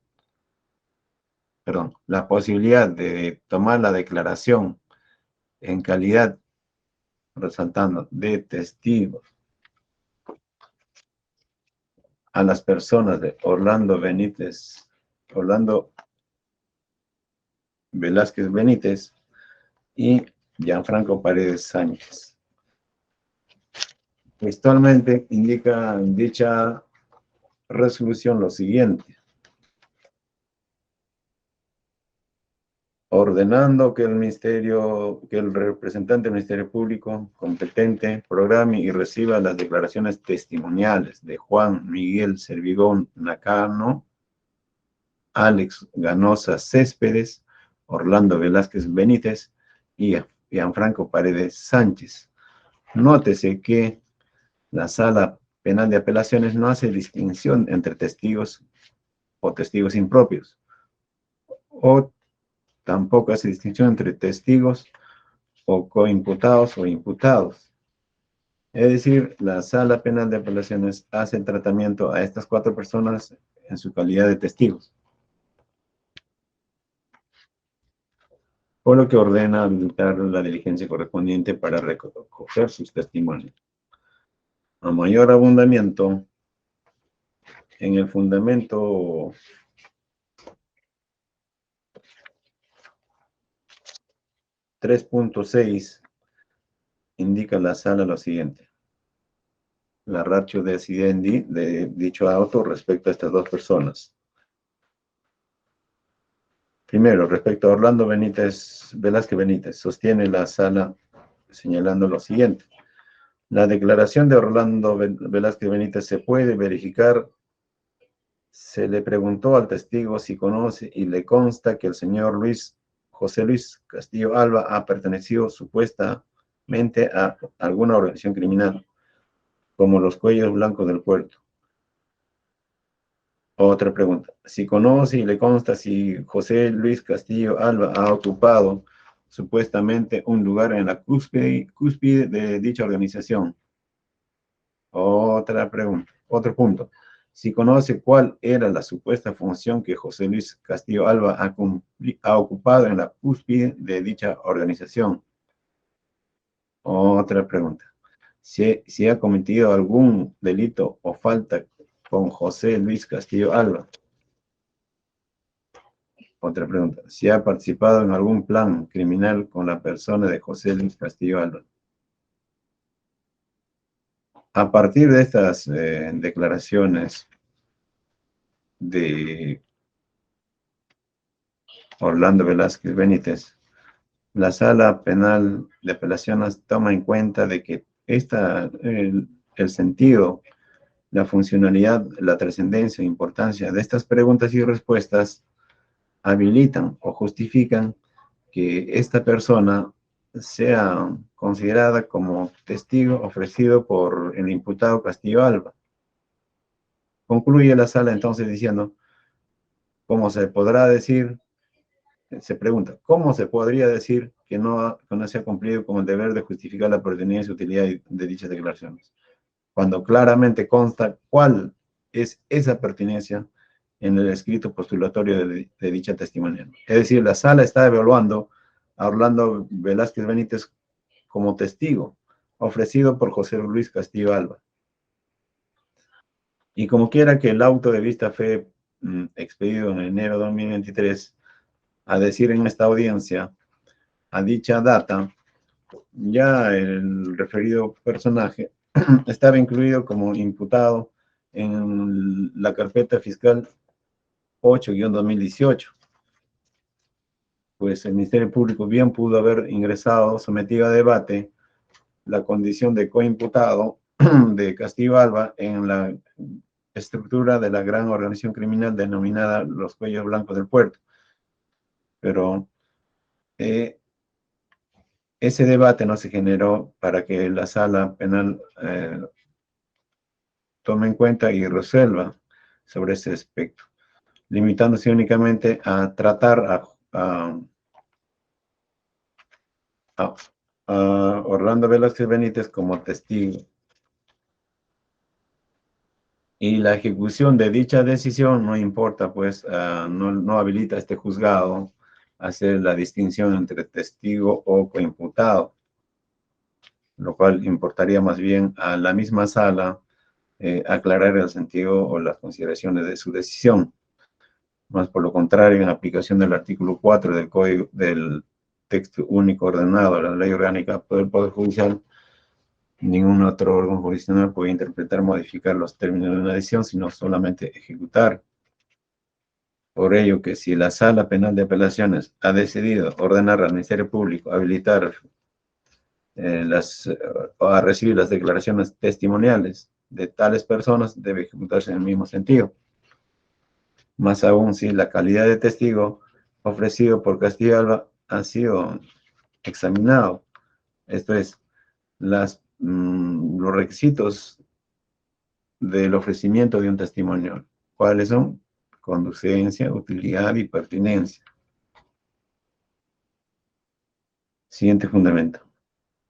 la posibilidad de tomar la declaración en calidad, resaltando, de testigos a las personas de Orlando Velázquez Benítez y Gianfranco Paredes Sánchez. Textualmente indica dicha resolución lo siguiente: ordenando que el representante del Ministerio Público competente programe y reciba las declaraciones testimoniales de Juan Miguel Servigón Nakano, Alex Ganosa Céspedes, Orlando Velázquez Benítez y Gianfranco Paredes Sánchez. Nótese que la Sala Penal de Apelaciones no hace distinción entre testigos o testigos impropios, o tampoco hace distinción entre testigos o coimputados o imputados. Es decir, la Sala Penal de Apelaciones hace el tratamiento a estas 4 personas en su calidad de testigos, por lo que ordena habilitar la diligencia correspondiente para recoger sus testimonios. A mayor abundamiento, en el fundamento (3.6) indica la Sala lo siguiente: la ratio decidendi de dicho auto respecto a estas 2 personas. Primero, respecto a Orlando Velázquez Benítez, sostiene la Sala señalando lo siguiente: la declaración de Orlando Velázquez Benítez se puede verificar. Se le preguntó al testigo si conoce y le consta que el señor José Luis Castillo Alba ha pertenecido supuestamente a alguna organización criminal, como los Cuellos Blancos del Puerto. Otra pregunta: si conoce y le consta si José Luis Castillo Alba ha ocupado supuestamente un lugar en la cúspide de dicha organización. Otra pregunta, otro punto: si conoce cuál era la supuesta función que José Luis Castillo Alba ha ocupado en la cúspide de dicha organización. Otra pregunta: si ha cometido algún delito o falta con José Luis Castillo Alba. Otra pregunta. Si ha participado en algún plan criminal con la persona de José Luis Castillo Alba. A partir de estas declaraciones de Orlando Velázquez Benítez, la Sala Penal de Apelaciones toma en cuenta de que el sentido, la funcionalidad, la trascendencia e importancia de estas preguntas y respuestas habilitan o justifican que esta persona sea considerada como testigo ofrecido por el imputado Castillo Alba. Concluye la sala entonces diciendo, ¿cómo se podrá decir? Se pregunta, ¿cómo se podría decir que no se ha cumplido con el deber de justificar la pertinencia y utilidad de dichas declaraciones? Cuando claramente consta cuál es esa pertinencia en el escrito postulatorio de dicha testimonial. Es decir, la sala está evaluando a Orlando Velázquez Benítez como testigo, ofrecido por José Luis Castillo Alba. Y como quiera que el auto de vista fue expedido en enero de 2023, a decir en esta audiencia, a dicha data, ya el referido personaje estaba incluido como imputado en la carpeta fiscal 8-2018. Pues el Ministerio Público bien pudo haber ingresado, sometido a debate, la condición de coimputado de Castillo Alba en la estructura de la gran organización criminal denominada los Cuellos Blancos del Puerto. Pero ese debate no se generó para que la sala penal tome en cuenta y resuelva sobre ese aspecto, limitándose únicamente a tratar a Orlando Velázquez Benítez como testigo. Y la ejecución de dicha decisión no importa, pues no habilita a este juzgado a hacer la distinción entre testigo o coimputado, lo cual importaría más bien a la misma sala aclarar el sentido o las consideraciones de su decisión. Más por lo contrario, en aplicación del artículo 4 del Código del Texto Único Ordenado, la Ley Orgánica del Poder Judicial, ningún otro órgano jurisdiccional puede interpretar o modificar los términos de una decisión, sino solamente ejecutar. Por ello que si la Sala Penal de Apelaciones ha decidido ordenar al Ministerio Público habilitar a recibir las declaraciones testimoniales de tales personas, debe ejecutarse en el mismo sentido. Más aún si la calidad de testigo ofrecido por Castillo Alba ha sido examinado. Esto es, los requisitos del ofrecimiento de un testimonio. ¿Cuáles son? Conducencia, utilidad y pertinencia. Siguiente fundamento.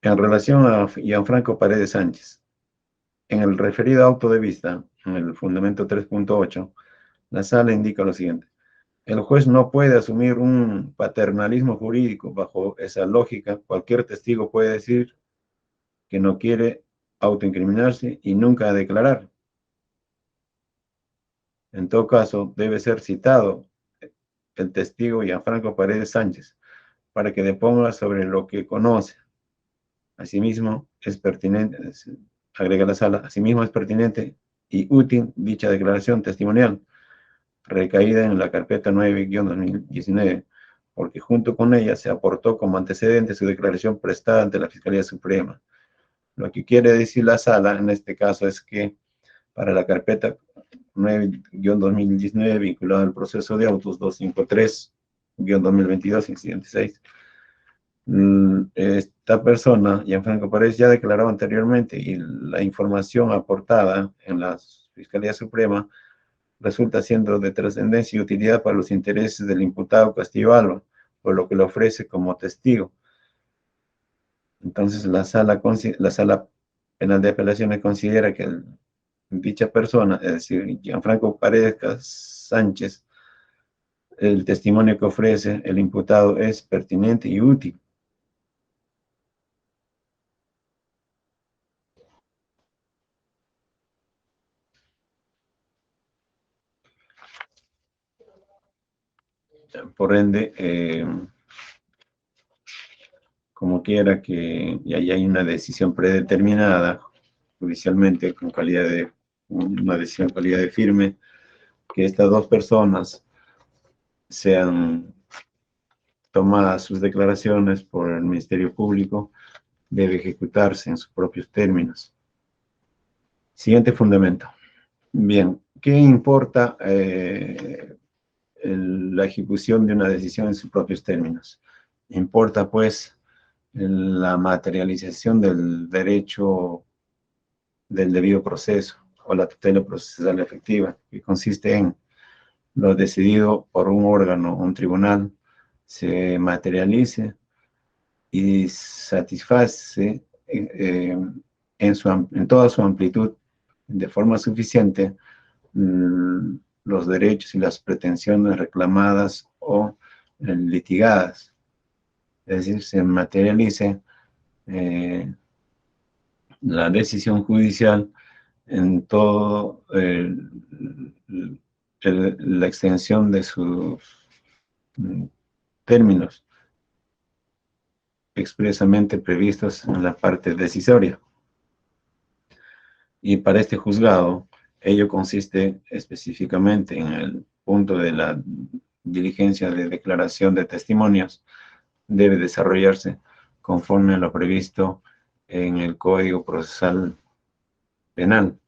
En relación a Gianfranco Paredes Sánchez, en el referido auto de vista, en el fundamento 3.8, la sala indica lo siguiente. El juez no puede asumir un paternalismo jurídico. Bajo esa lógica, cualquier testigo puede decir que no quiere autoincriminarse y nunca declarar. En todo caso, debe ser citado el testigo Gianfranco Paredes Sánchez para que deponga sobre lo que conoce. Asimismo, es pertinente, agrega la sala, asimismo es pertinente y útil dicha declaración testimonial recaída en la carpeta 9-2019, porque junto con ella se aportó como antecedente su declaración prestada ante la Fiscalía Suprema. Lo que quiere decir la sala en este caso es que para la carpeta 9-2019 vinculada al proceso de autos 253-2022, incidente 6, esta persona, Gianfranco Paredes, ya declaró anteriormente y la información aportada en la Fiscalía Suprema resulta siendo de trascendencia y utilidad para los intereses del imputado Castillo Alba, por lo que lo ofrece como testigo. Entonces, la sala penal de apelaciones considera que dicha persona, es decir, Gianfranco Paredes Sánchez, el testimonio que ofrece el imputado es pertinente y útil. Por ende, como quiera que ya hay una decisión predeterminada judicialmente con calidad de una decisión calidad de firme, que estas dos personas sean tomadas sus declaraciones por el Ministerio Público, debe ejecutarse en sus propios términos. Siguiente fundamento. Bien, ¿qué importa la ejecución de una decisión en sus propios términos? Importa, pues, la materialización del derecho del debido proceso o la tutela procesal efectiva, que consiste en lo decidido por un órgano, un tribunal, se materialice y satisface en toda su amplitud, de forma suficiente, los derechos y las pretensiones reclamadas o litigadas. Es decir, se materialice la decisión judicial en todo la extensión de sus términos expresamente previstos en la parte decisoria. Y para este juzgado, ello consiste específicamente en el punto de la diligencia de declaración de testimonios, debe desarrollarse conforme a lo previsto en el Código Procesal Penal.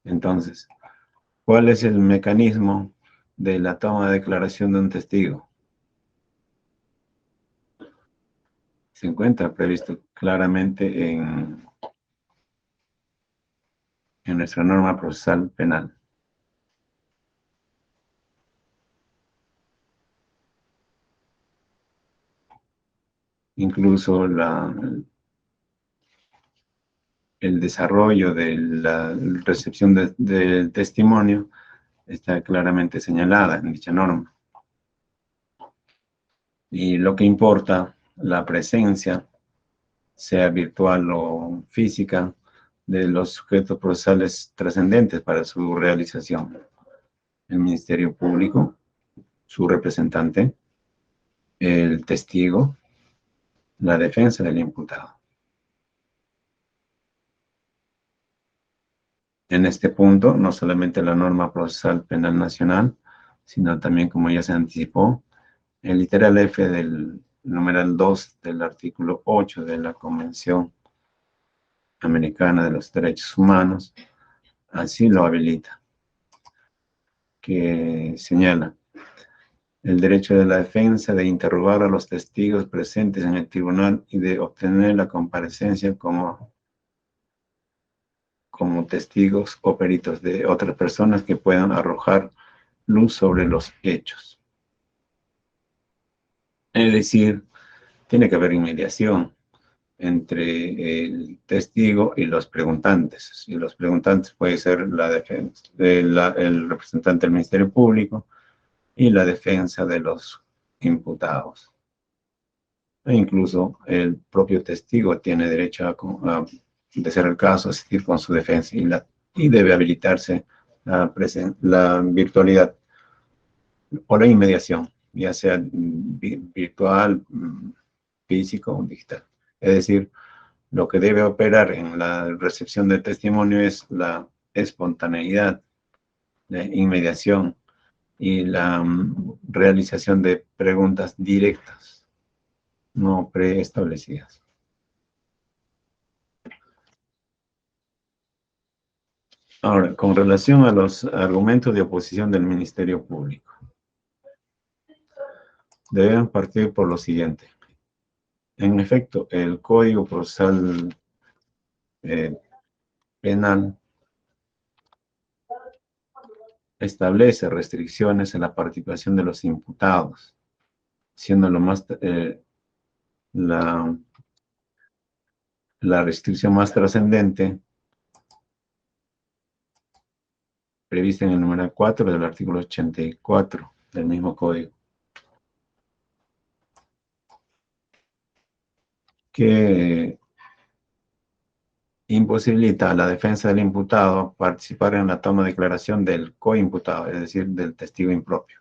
Entonces, ¿cuál es el mecanismo de la toma de declaración de un testigo? Se encuentra previsto claramente en nuestra norma procesal penal. Incluso el desarrollo de la recepción del testimonio está claramente señalada en dicha norma. Y lo que importa, la presencia, sea virtual o física, de los sujetos procesales trascendentes para su realización. El Ministerio Público, su representante, el testigo, la defensa del imputado. En este punto, no solamente la norma procesal penal nacional, sino también, como ya se anticipó, el literal F del numeral 2 del artículo 8 de la Convención Americana de los Derechos Humanos, así lo habilita, que señala el derecho de la defensa de interrogar a los testigos presentes en el tribunal y de obtener la comparecencia como testigos o peritos de otras personas que puedan arrojar luz sobre los hechos. Es decir, tiene que haber inmediación entre el testigo y los preguntantes. Y los preguntantes puede ser la defensa, el representante del Ministerio Público y la defensa de los imputados. E incluso el propio testigo tiene derecho a de ser el caso, asistir con su defensa y debe habilitarse la virtualidad o la inmediación, ya sea virtual, físico o digital. Es decir, lo que debe operar en la recepción del testimonio es la espontaneidad, la inmediación y la realización de preguntas directas, no preestablecidas. Ahora, con relación a los argumentos de oposición del Ministerio Público, deben partir por lo siguiente. En efecto, el Código Procesal Penal establece restricciones en la participación de los imputados, siendo la restricción más trascendente prevista en el número 4 del artículo 84 del mismo código, que imposibilita a la defensa del imputado participar en la toma de declaración del coimputado, es decir, del testigo impropio.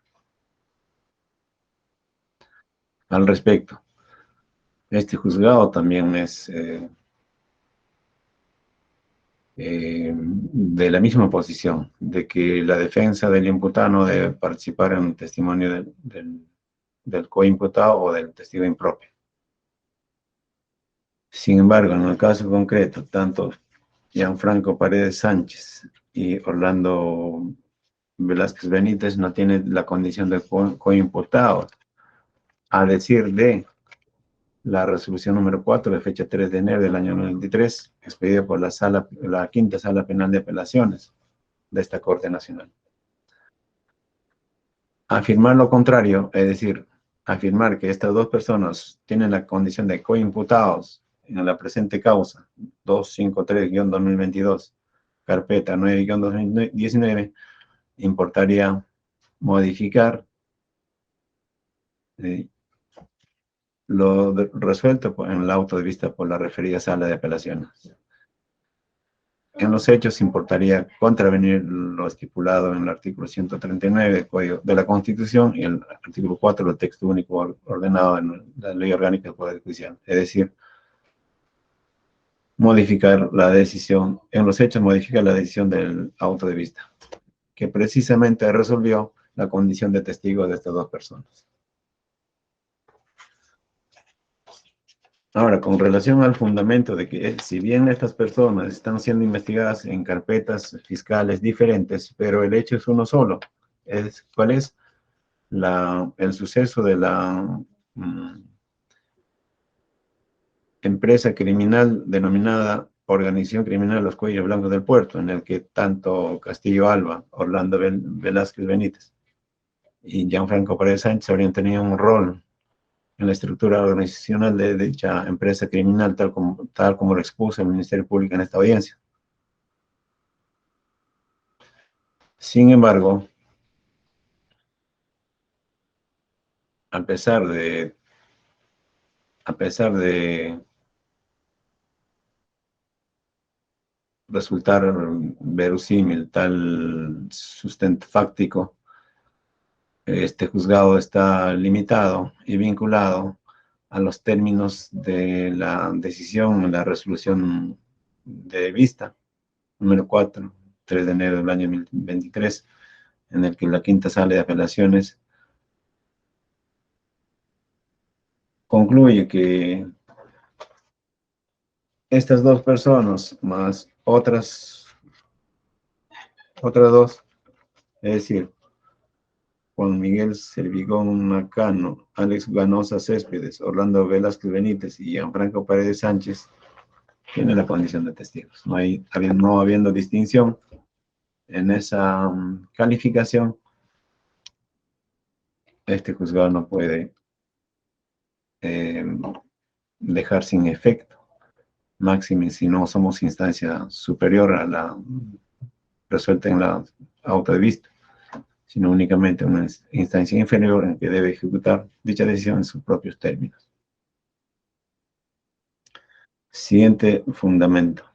al respecto. Este juzgado también es de la misma posición, de que la defensa del imputado no debe participar en el testimonio del coimputado o del testigo impropio. Sin embargo, en el caso concreto, tanto Gianfranco Paredes Sánchez y Orlando Velázquez Benítez no tienen la condición de coimputados, a decir de la resolución número 4 de fecha 3 de enero del año 93, expedida por la quinta sala penal de apelaciones de esta Corte Nacional. Afirmar lo contrario, es decir, afirmar que estas dos personas tienen la condición de coimputados en la presente causa 253-2022, carpeta 9-2019, importaría modificar lo resuelto en el auto de vista por la referida sala de apelaciones. En los hechos importaría contravenir lo estipulado en el artículo 139 del Código de la Constitución y el artículo 4 del texto único ordenado en la Ley Orgánica del Poder Judicial. Es decir, modificar la decisión, en los hechos modificar la decisión del auto de vista, que precisamente resolvió la condición de testigo de estas dos personas. Ahora, con relación al fundamento de que si bien estas personas están siendo investigadas en carpetas fiscales diferentes, pero el hecho es uno solo, ¿cuál es el suceso de la empresa criminal denominada Organización Criminal Los Cuellos Blancos del Puerto, en el que tanto Castillo Alba, Orlando Velázquez Benítez y Gianfranco Paredes Sánchez habrían tenido un rol en la estructura organizacional de dicha empresa criminal, tal como lo expuso el Ministerio Público en esta audiencia. Sin embargo, a pesar de resultar verosímil tal sustento fáctico, este juzgado está limitado y vinculado a los términos de la decisión, la resolución de vista, número 4, 3 de enero del año 2023, en el que la quinta sala de apelaciones concluye que estas dos personas, más otras dos, es decir, Juan Miguel Servigón Macano, Alex Ganosa Céspedes, Orlando Velázquez Benítez y Gianfranco Paredes Sánchez, tienen la condición de testigos. No habiendo distinción en esa calificación, este juzgado no puede dejar sin efecto, máxime si no somos instancia superior a la resuelta en la auto de vista, sino únicamente una instancia inferior en que debe ejecutar dicha decisión en sus propios términos. Siguiente fundamento.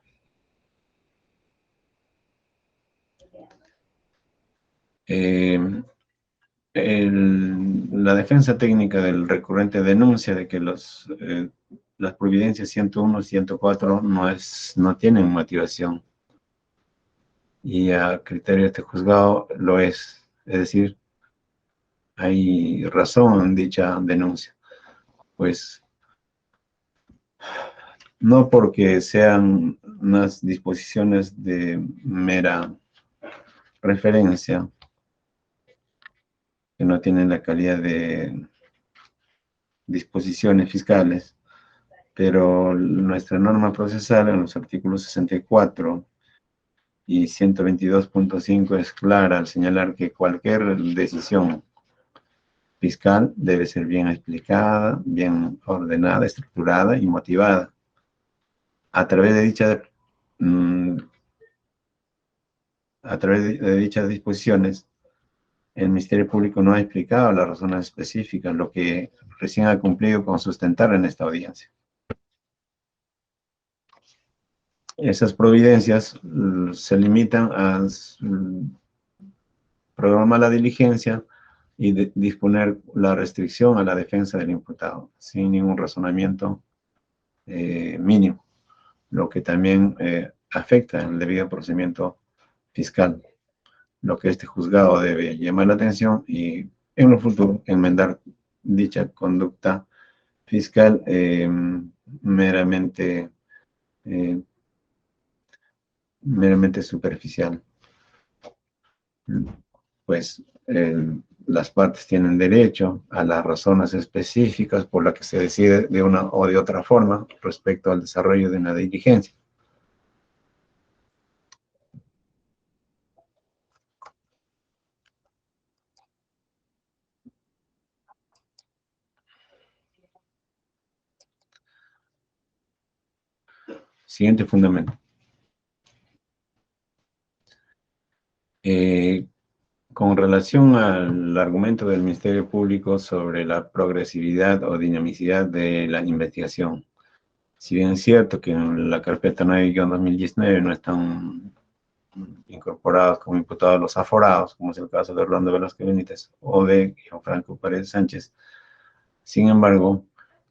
La defensa técnica del recurrente denuncia de que las providencias 101 y 104 no tienen motivación, y a criterio de este juzgado lo es. Es decir, hay razón en dicha denuncia, pues no porque sean unas disposiciones de mera referencia, que no tienen la calidad de disposiciones fiscales, pero nuestra norma procesal en los artículos 64 y 122.5 es clara al señalar que cualquier decisión fiscal debe ser bien explicada, bien ordenada, estructurada y motivada. A través de dichas disposiciones, el Ministerio Público no ha explicado las razones específicas, lo que recién ha cumplido con sustentar en esta audiencia. Esas providencias se limitan a programar la diligencia y disponer la restricción a la defensa del imputado, sin ningún razonamiento mínimo, lo que también afecta el debido procedimiento fiscal, lo que este juzgado debe llamar la atención y en lo futuro enmendar dicha conducta fiscal meramente superficial. Pues las partes tienen derecho a las razones específicas por las que se decide de una o de otra forma respecto al desarrollo de una diligencia. Siguiente fundamento. Con relación al argumento del Ministerio Público sobre la progresividad o dinamicidad de la investigación, si bien es cierto que en la carpeta 9-2019 no están incorporados como imputados los aforados, como es el caso de Orlando Velázquez Benítez o de Gianfranco Paredes Sánchez, sin embargo,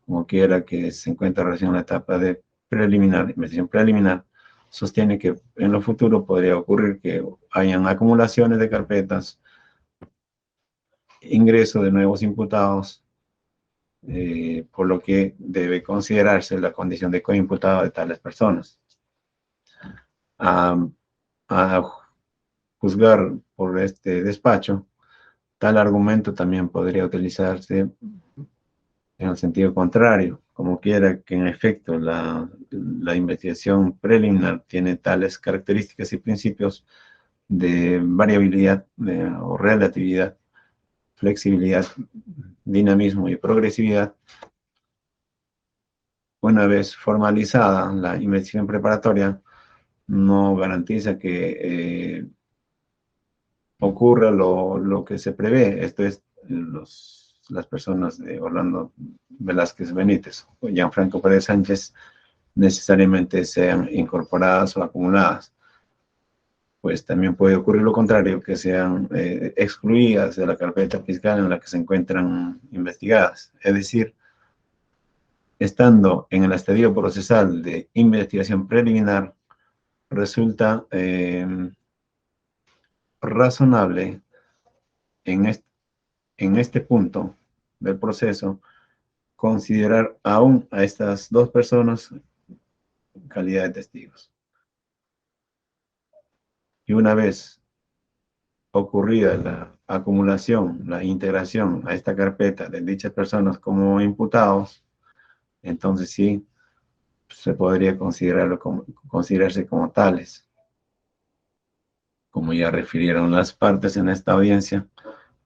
como quiera que se encuentra recién en la etapa de investigación preliminar, sostiene que en lo futuro podría ocurrir que hayan acumulaciones de carpetas, ingreso de nuevos imputados, por lo que debe considerarse la condición de coimputado de tales personas. A juzgar por este despacho, tal argumento también podría utilizarse en el sentido contrario, como quiera que en efecto la investigación preliminar tiene tales características y principios de variabilidad o relatividad, flexibilidad, dinamismo y progresividad. Una vez formalizada la investigación preparatoria, no garantiza que ocurra lo que se prevé, esto es, las personas de Orlando Velázquez Benítez o Gianfranco Paredes Sánchez necesariamente sean incorporadas o acumuladas. Pues también puede ocurrir lo contrario, que sean excluidas de la carpeta fiscal en la que se encuentran investigadas. Es decir, estando en el estadio procesal de investigación preliminar, resulta razonable en este punto del proceso considerar aún a estas dos personas en calidad de testigos. Y una vez ocurrida la acumulación, la integración a esta carpeta de dichas personas como imputados, entonces sí se podría considerarse como tales. Como ya refirieron las partes en esta audiencia,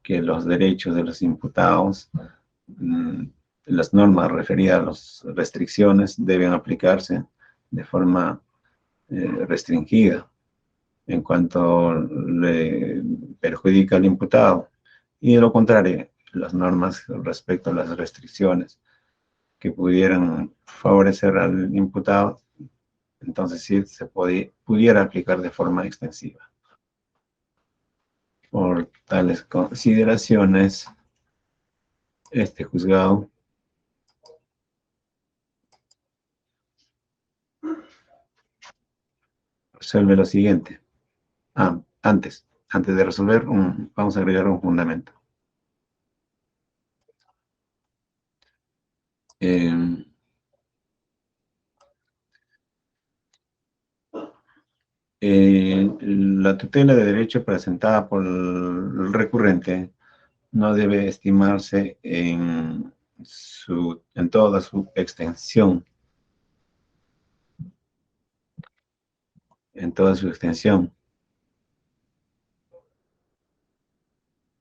que los derechos de los imputados, las normas referidas a las restricciones deben aplicarse de forma restringida en cuanto le perjudica al imputado, y de lo contrario, las normas respecto a las restricciones que pudieran favorecer al imputado, entonces sí se pudiera aplicar de forma extensiva. Por tales consideraciones, este juzgado resuelve lo siguiente. Antes de resolver, vamos a agregar un fundamento. La tutela de derecho presentada por el recurrente no debe estimarse en toda su extensión.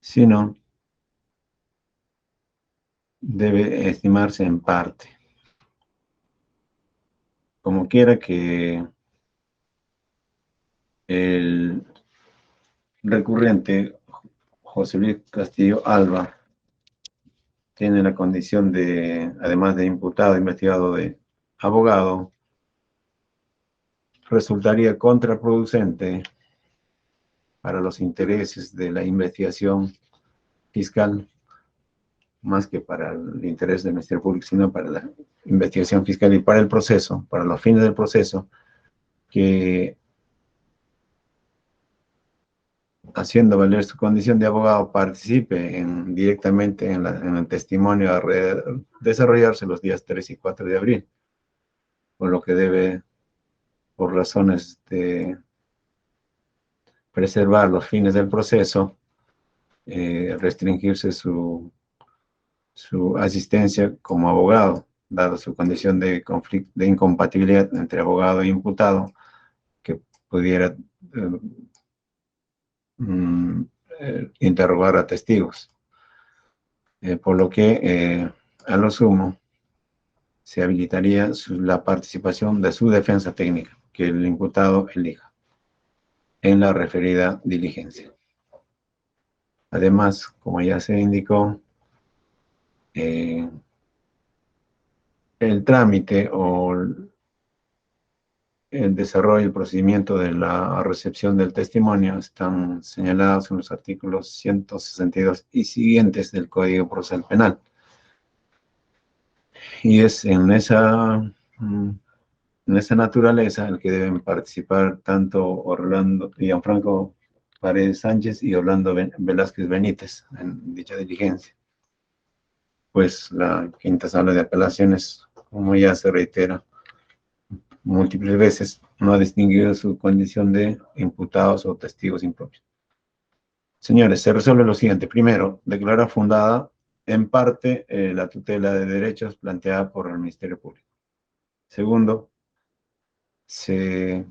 Sino debe estimarse en parte. Como quiera que el recurrente José Luis Castillo Alba tiene la condición de, además de imputado, investigado, de abogado, resultaría contraproducente para los intereses de la investigación fiscal, más que para el interés del Ministerio Público, sino para la investigación fiscal y para el proceso, para los fines del proceso, que haciendo valer su condición de abogado participe directamente en el testimonio a desarrollarse los días 3 y 4 de abril, por lo que debe, por razones de preservar los fines del proceso, restringirse su asistencia como abogado, dado su condición de conflicto, de incompatibilidad entre abogado e imputado, que pudiera interrogar a testigos. Por lo que, a lo sumo, se habilitaría la participación de su defensa técnica, que el imputado elija en la referida diligencia. Además, como ya se indicó, el trámite o el desarrollo y el procedimiento de la recepción del testimonio están señalados en los artículos 162 y siguientes del Código Procesal Penal. Y es en esa naturaleza el que deben participar tanto Orlando Gianfranco Paredes Sánchez y Orlando Velázquez Benítez en dicha diligencia. Pues la quinta sala de apelaciones, como ya se reitera múltiples veces, no ha distinguido su condición de imputados o testigos impropios. Señores, se resuelve lo siguiente. Primero, declara fundada en parte la tutela de derechos planteada por el Ministerio Público. Segundo, se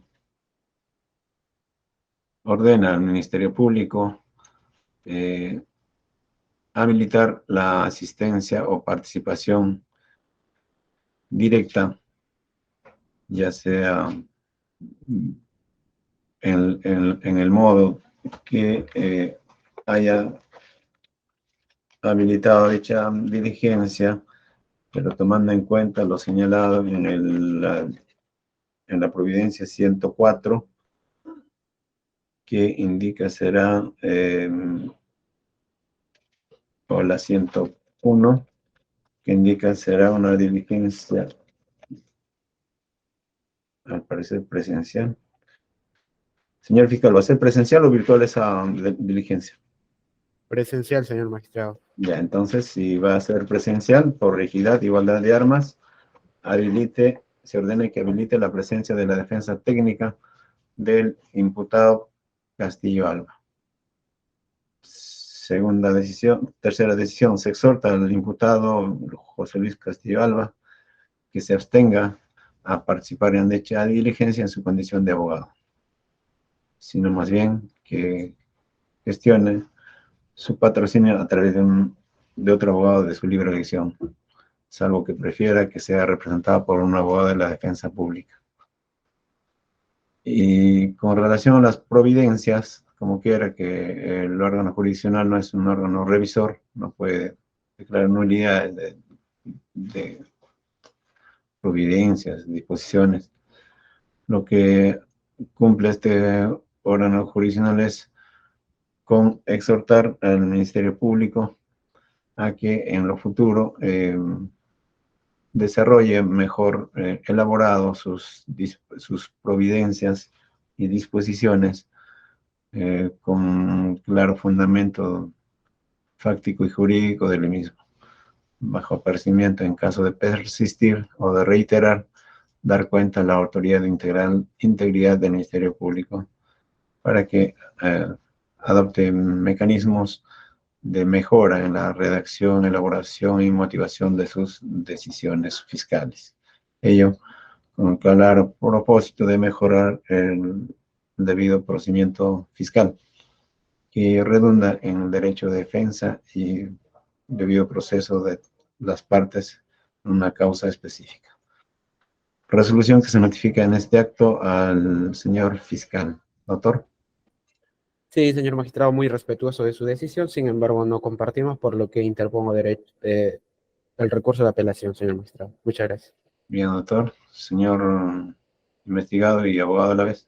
ordena al Ministerio Público habilitar la asistencia o participación directa, ya sea en el modo que haya habilitado dicha diligencia, pero tomando en cuenta lo señalado en la Providencia 104, que indica será, o la 101, que indica será una diligencia, al parecer presencial. Señor fiscal, ¿va a ser presencial o virtual esa diligencia? Presencial, señor magistrado. Ya, entonces, si va a ser presencial, por rigidez, igualdad de armas, se ordena que habilite la presencia de la defensa técnica del imputado Castillo Alba. Tercera decisión, se exhorta al imputado José Luis Castillo Alba que se abstenga a participar en dicha diligencia en su condición de abogado, sino más bien que gestione su patrocinio a través de otro abogado de su libre elección, salvo que prefiera que sea representado por un abogado de la defensa pública. Y con relación a las providencias, como quiera que el órgano jurisdiccional no es un órgano revisor, no puede declarar nulidad de providencias, disposiciones. Lo que cumple este órgano jurisdiccional es con exhortar al Ministerio Público a que en lo futuro desarrolle mejor elaborado sus providencias y disposiciones con un claro fundamento fáctico y jurídico del mismo, bajo apercibimiento en caso de persistir o de reiterar, dar cuenta a la autoridad de integridad del Ministerio Público para que adopte mecanismos de mejora en la redacción, elaboración y motivación de sus decisiones fiscales. Ello con claro propósito de mejorar el debido procedimiento fiscal, que redunda en el derecho de defensa y debido proceso de las partes en una causa específica. Resolución que se notifica en este acto al señor fiscal. Doctor. Sí, señor magistrado, muy respetuoso de su decisión, sin embargo, no compartimos, por lo que interpongo el recurso de apelación, señor magistrado. Muchas gracias. Bien, doctor. Señor investigado y abogado a la vez.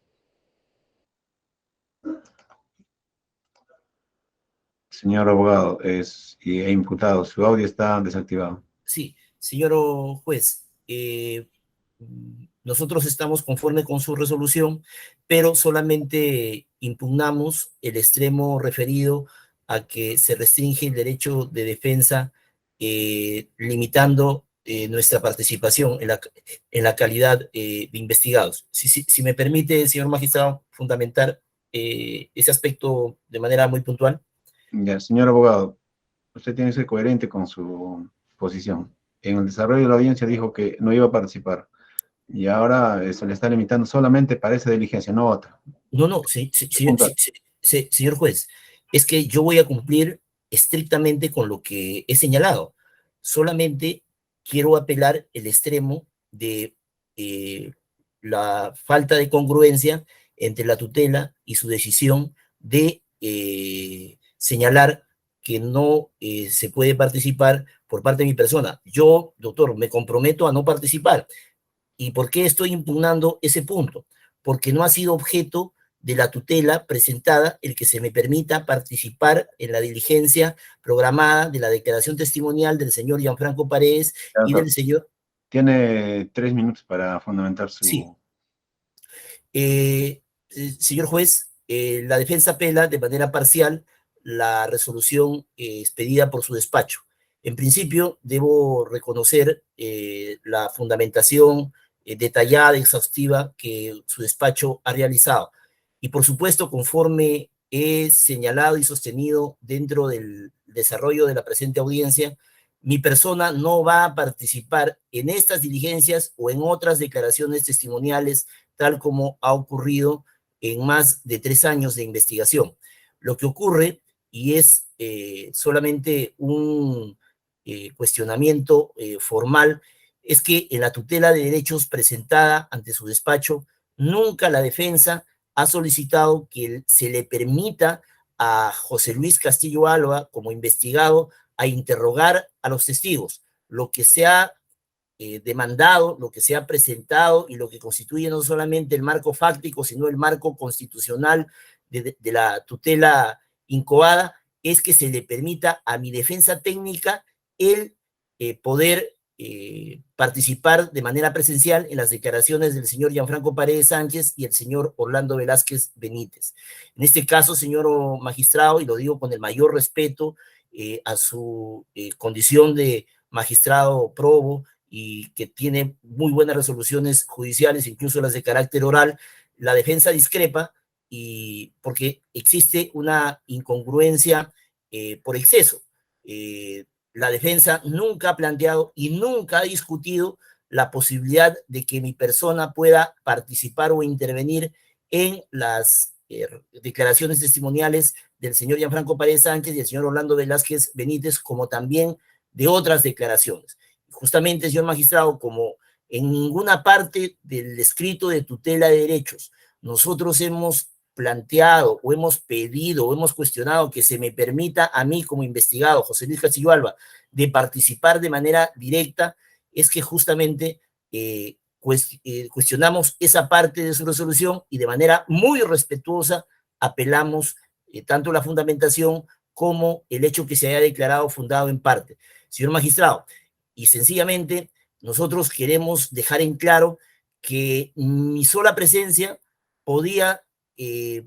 Señor abogado, e imputado, su audio está desactivado. Sí, señor juez, nosotros estamos conforme con su resolución, pero solamente impugnamos el extremo referido a que se restringe el derecho de defensa, limitando nuestra participación en la calidad de investigados. Si me permite, señor magistrado, fundamentar ese aspecto de manera muy puntual. Ya, señor abogado, usted tiene que ser coherente con su posición. En el desarrollo de la audiencia dijo que no iba a participar y ahora se le está limitando solamente para esa diligencia, no otra. No, no, señor juez, es que yo voy a cumplir estrictamente con lo que he señalado. Solamente quiero apelar el extremo de la falta de congruencia entre la tutela y su decisión de señalar que no se puede participar por parte de mi persona. Yo, doctor, me comprometo a no participar. ¿Y por qué estoy impugnando ese punto? Porque no ha sido objeto de la tutela presentada el que se me permita participar en la diligencia programada de la declaración testimonial del señor Gianfranco Paredes y del señor... Tiene 3 minutos para fundamentar su... Sí. Señor juez, la defensa apela de manera parcial la resolución expedida por su despacho. En principio, debo reconocer la fundamentación detallada y exhaustiva que su despacho ha realizado. Y por supuesto, conforme he señalado y sostenido dentro del desarrollo de la presente audiencia, mi persona no va a participar en estas diligencias o en otras declaraciones testimoniales, tal como ha ocurrido en más de 3 años de investigación. Lo que ocurre, y es solamente un cuestionamiento formal, es que en la tutela de derechos presentada ante su despacho, nunca la defensa ha solicitado que se le permita a José Luis Castillo Alba, como investigado, a interrogar a los testigos. Lo que se ha demandado, lo que se ha presentado y lo que constituye no solamente el marco fáctico, sino el marco constitucional de la tutela incoada, es que se le permita a mi defensa técnica el poder participar de manera presencial en las declaraciones del señor Gianfranco Paredes Sánchez y el señor Orlando Velázquez Benítez. En este caso, señor magistrado, y lo digo con el mayor respeto a su condición de magistrado probo y que tiene muy buenas resoluciones judiciales, incluso las de carácter oral, la defensa discrepa y porque existe una incongruencia por exceso. La defensa nunca ha planteado y nunca ha discutido la posibilidad de que mi persona pueda participar o intervenir en las declaraciones testimoniales del señor Gianfranco Paredes Sánchez y el señor Orlando Velázquez Benítez, como también de otras declaraciones. Justamente, señor magistrado, como en ninguna parte del escrito de tutela de derechos nosotros hemos planteado o hemos pedido o hemos cuestionado que se me permita a mí como investigado, José Luis Castillo Alba, de participar de manera directa, es que justamente cuestionamos esa parte de su resolución y de manera muy respetuosa apelamos tanto la fundamentación como el hecho que se haya declarado fundado en parte. Señor magistrado, y sencillamente nosotros queremos dejar en claro que mi sola presencia podía,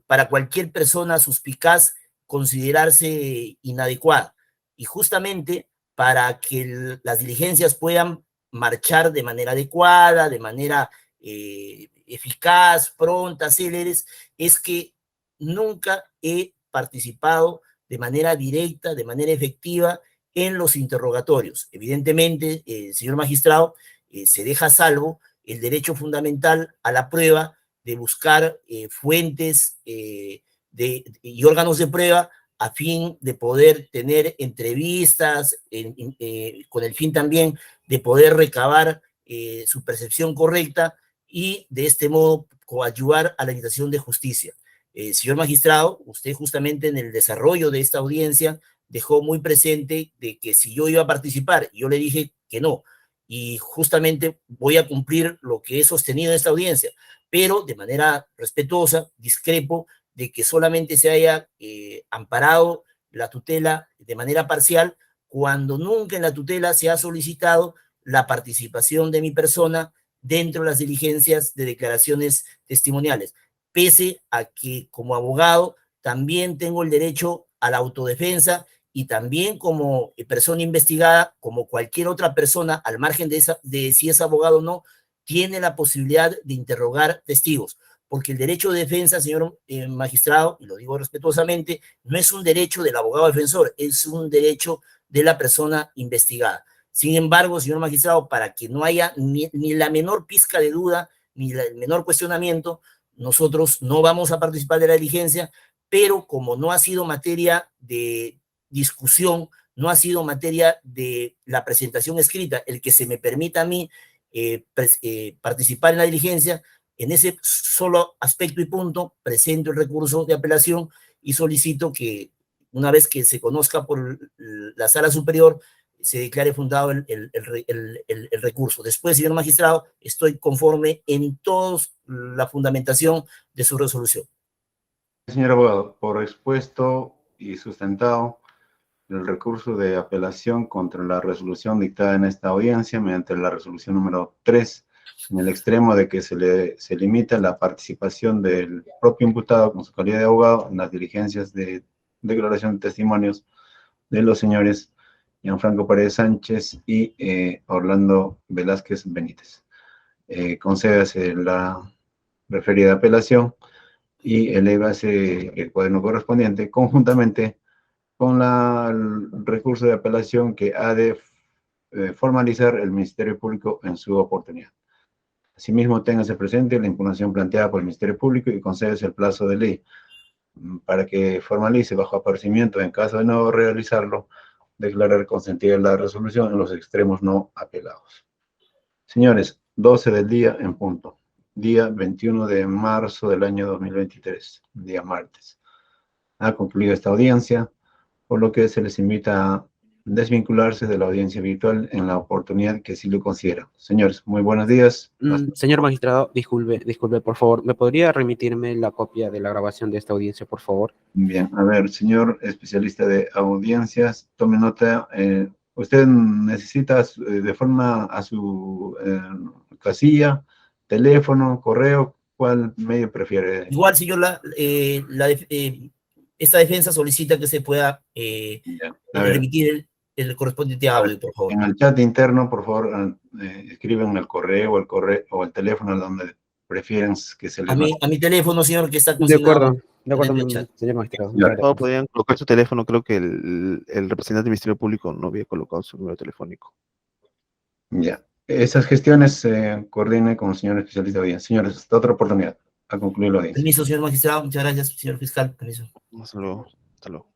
para cualquier persona suspicaz, considerarse inadecuada. Y justamente para que las diligencias puedan marchar de manera adecuada, de manera eficaz, pronta, céleres, es que nunca he participado de manera directa, de manera efectiva, en los interrogatorios. Evidentemente, señor magistrado, se deja a salvo el derecho fundamental a la prueba de buscar fuentes y órganos de prueba a fin de poder tener entrevistas, con el fin también de poder recabar su percepción correcta y de este modo coadyuvar a la administración de justicia. Señor magistrado, usted justamente en el desarrollo de esta audiencia dejó muy presente de que si yo iba a participar, yo le dije que no, y justamente voy a cumplir lo que he sostenido en esta audiencia, pero de manera respetuosa, discrepo de que solamente se haya amparado la tutela de manera parcial cuando nunca en la tutela se ha solicitado la participación de mi persona dentro de las diligencias de declaraciones testimoniales, pese a que como abogado también tengo el derecho a la autodefensa y también como persona investigada, como cualquier otra persona, al margen de si es abogado o no, tiene la posibilidad de interrogar testigos, porque el derecho de defensa, señor magistrado, y lo digo respetuosamente, no es un derecho del abogado defensor, es un derecho de la persona investigada. Sin embargo, señor magistrado, para que no haya ni la menor pizca de duda, ni el menor cuestionamiento, nosotros no vamos a participar de la diligencia, pero como no ha sido materia de discusión, no ha sido materia de la presentación escrita, el que se me permita a mí participar en la diligencia, en ese solo aspecto y punto, presento el recurso de apelación y solicito que una vez que se conozca por la sala superior, se declare fundado el recurso. Después, señor magistrado, estoy conforme en toda la fundamentación de su resolución. Señor abogado, por expuesto y sustentado el recurso de apelación contra la resolución dictada en esta audiencia mediante la resolución número 3, en el extremo de que se limita la participación del propio imputado con su calidad de abogado en las diligencias de declaración de testimonios de los señores Gianfranco Paredes Sánchez y Orlando Velázquez Benítez. Concédase la referida apelación y elévase el cuaderno correspondiente conjuntamente con el recurso de apelación que ha de formalizar el Ministerio Público en su oportunidad. Asimismo, téngase presente la impugnación planteada por el Ministerio Público y concédese el plazo de ley para que formalice bajo apercibimiento, en caso de no realizarlo, declarar consentida la resolución en los extremos no apelados. Señores, 12 del día en punto. Día 21 de marzo del año 2023, día martes. Ha concluido esta audiencia, por lo que se les invita a desvincularse de la audiencia virtual en la oportunidad que sí lo considera. Señores, muy buenos días. Señor magistrado, disculpe, por favor, ¿me podría remitirme la copia de la grabación de esta audiencia, por favor? Bien, a ver, señor especialista de audiencias, tome nota. Usted necesita de forma a su casilla, teléfono, correo, ¿cuál medio prefiere? Igual, señor, esta defensa solicita que se pueda remitir el correspondiente audio, por favor. En el chat interno, por favor, escriben el correo o el teléfono donde prefieren que se les... A mi teléfono, señor, que está De acuerdo, chat. señor magistrado. Todos podrían colocar su teléfono, creo que el representante del Ministerio Público no había colocado su número telefónico. Ya. Esas gestiones se coordinen con el señor especialista de audiencia. Señores, hasta otra oportunidad. A concluir la audiencia. Permiso, señor magistrado. Muchas gracias, señor fiscal. Permiso. Hasta luego. Hasta luego.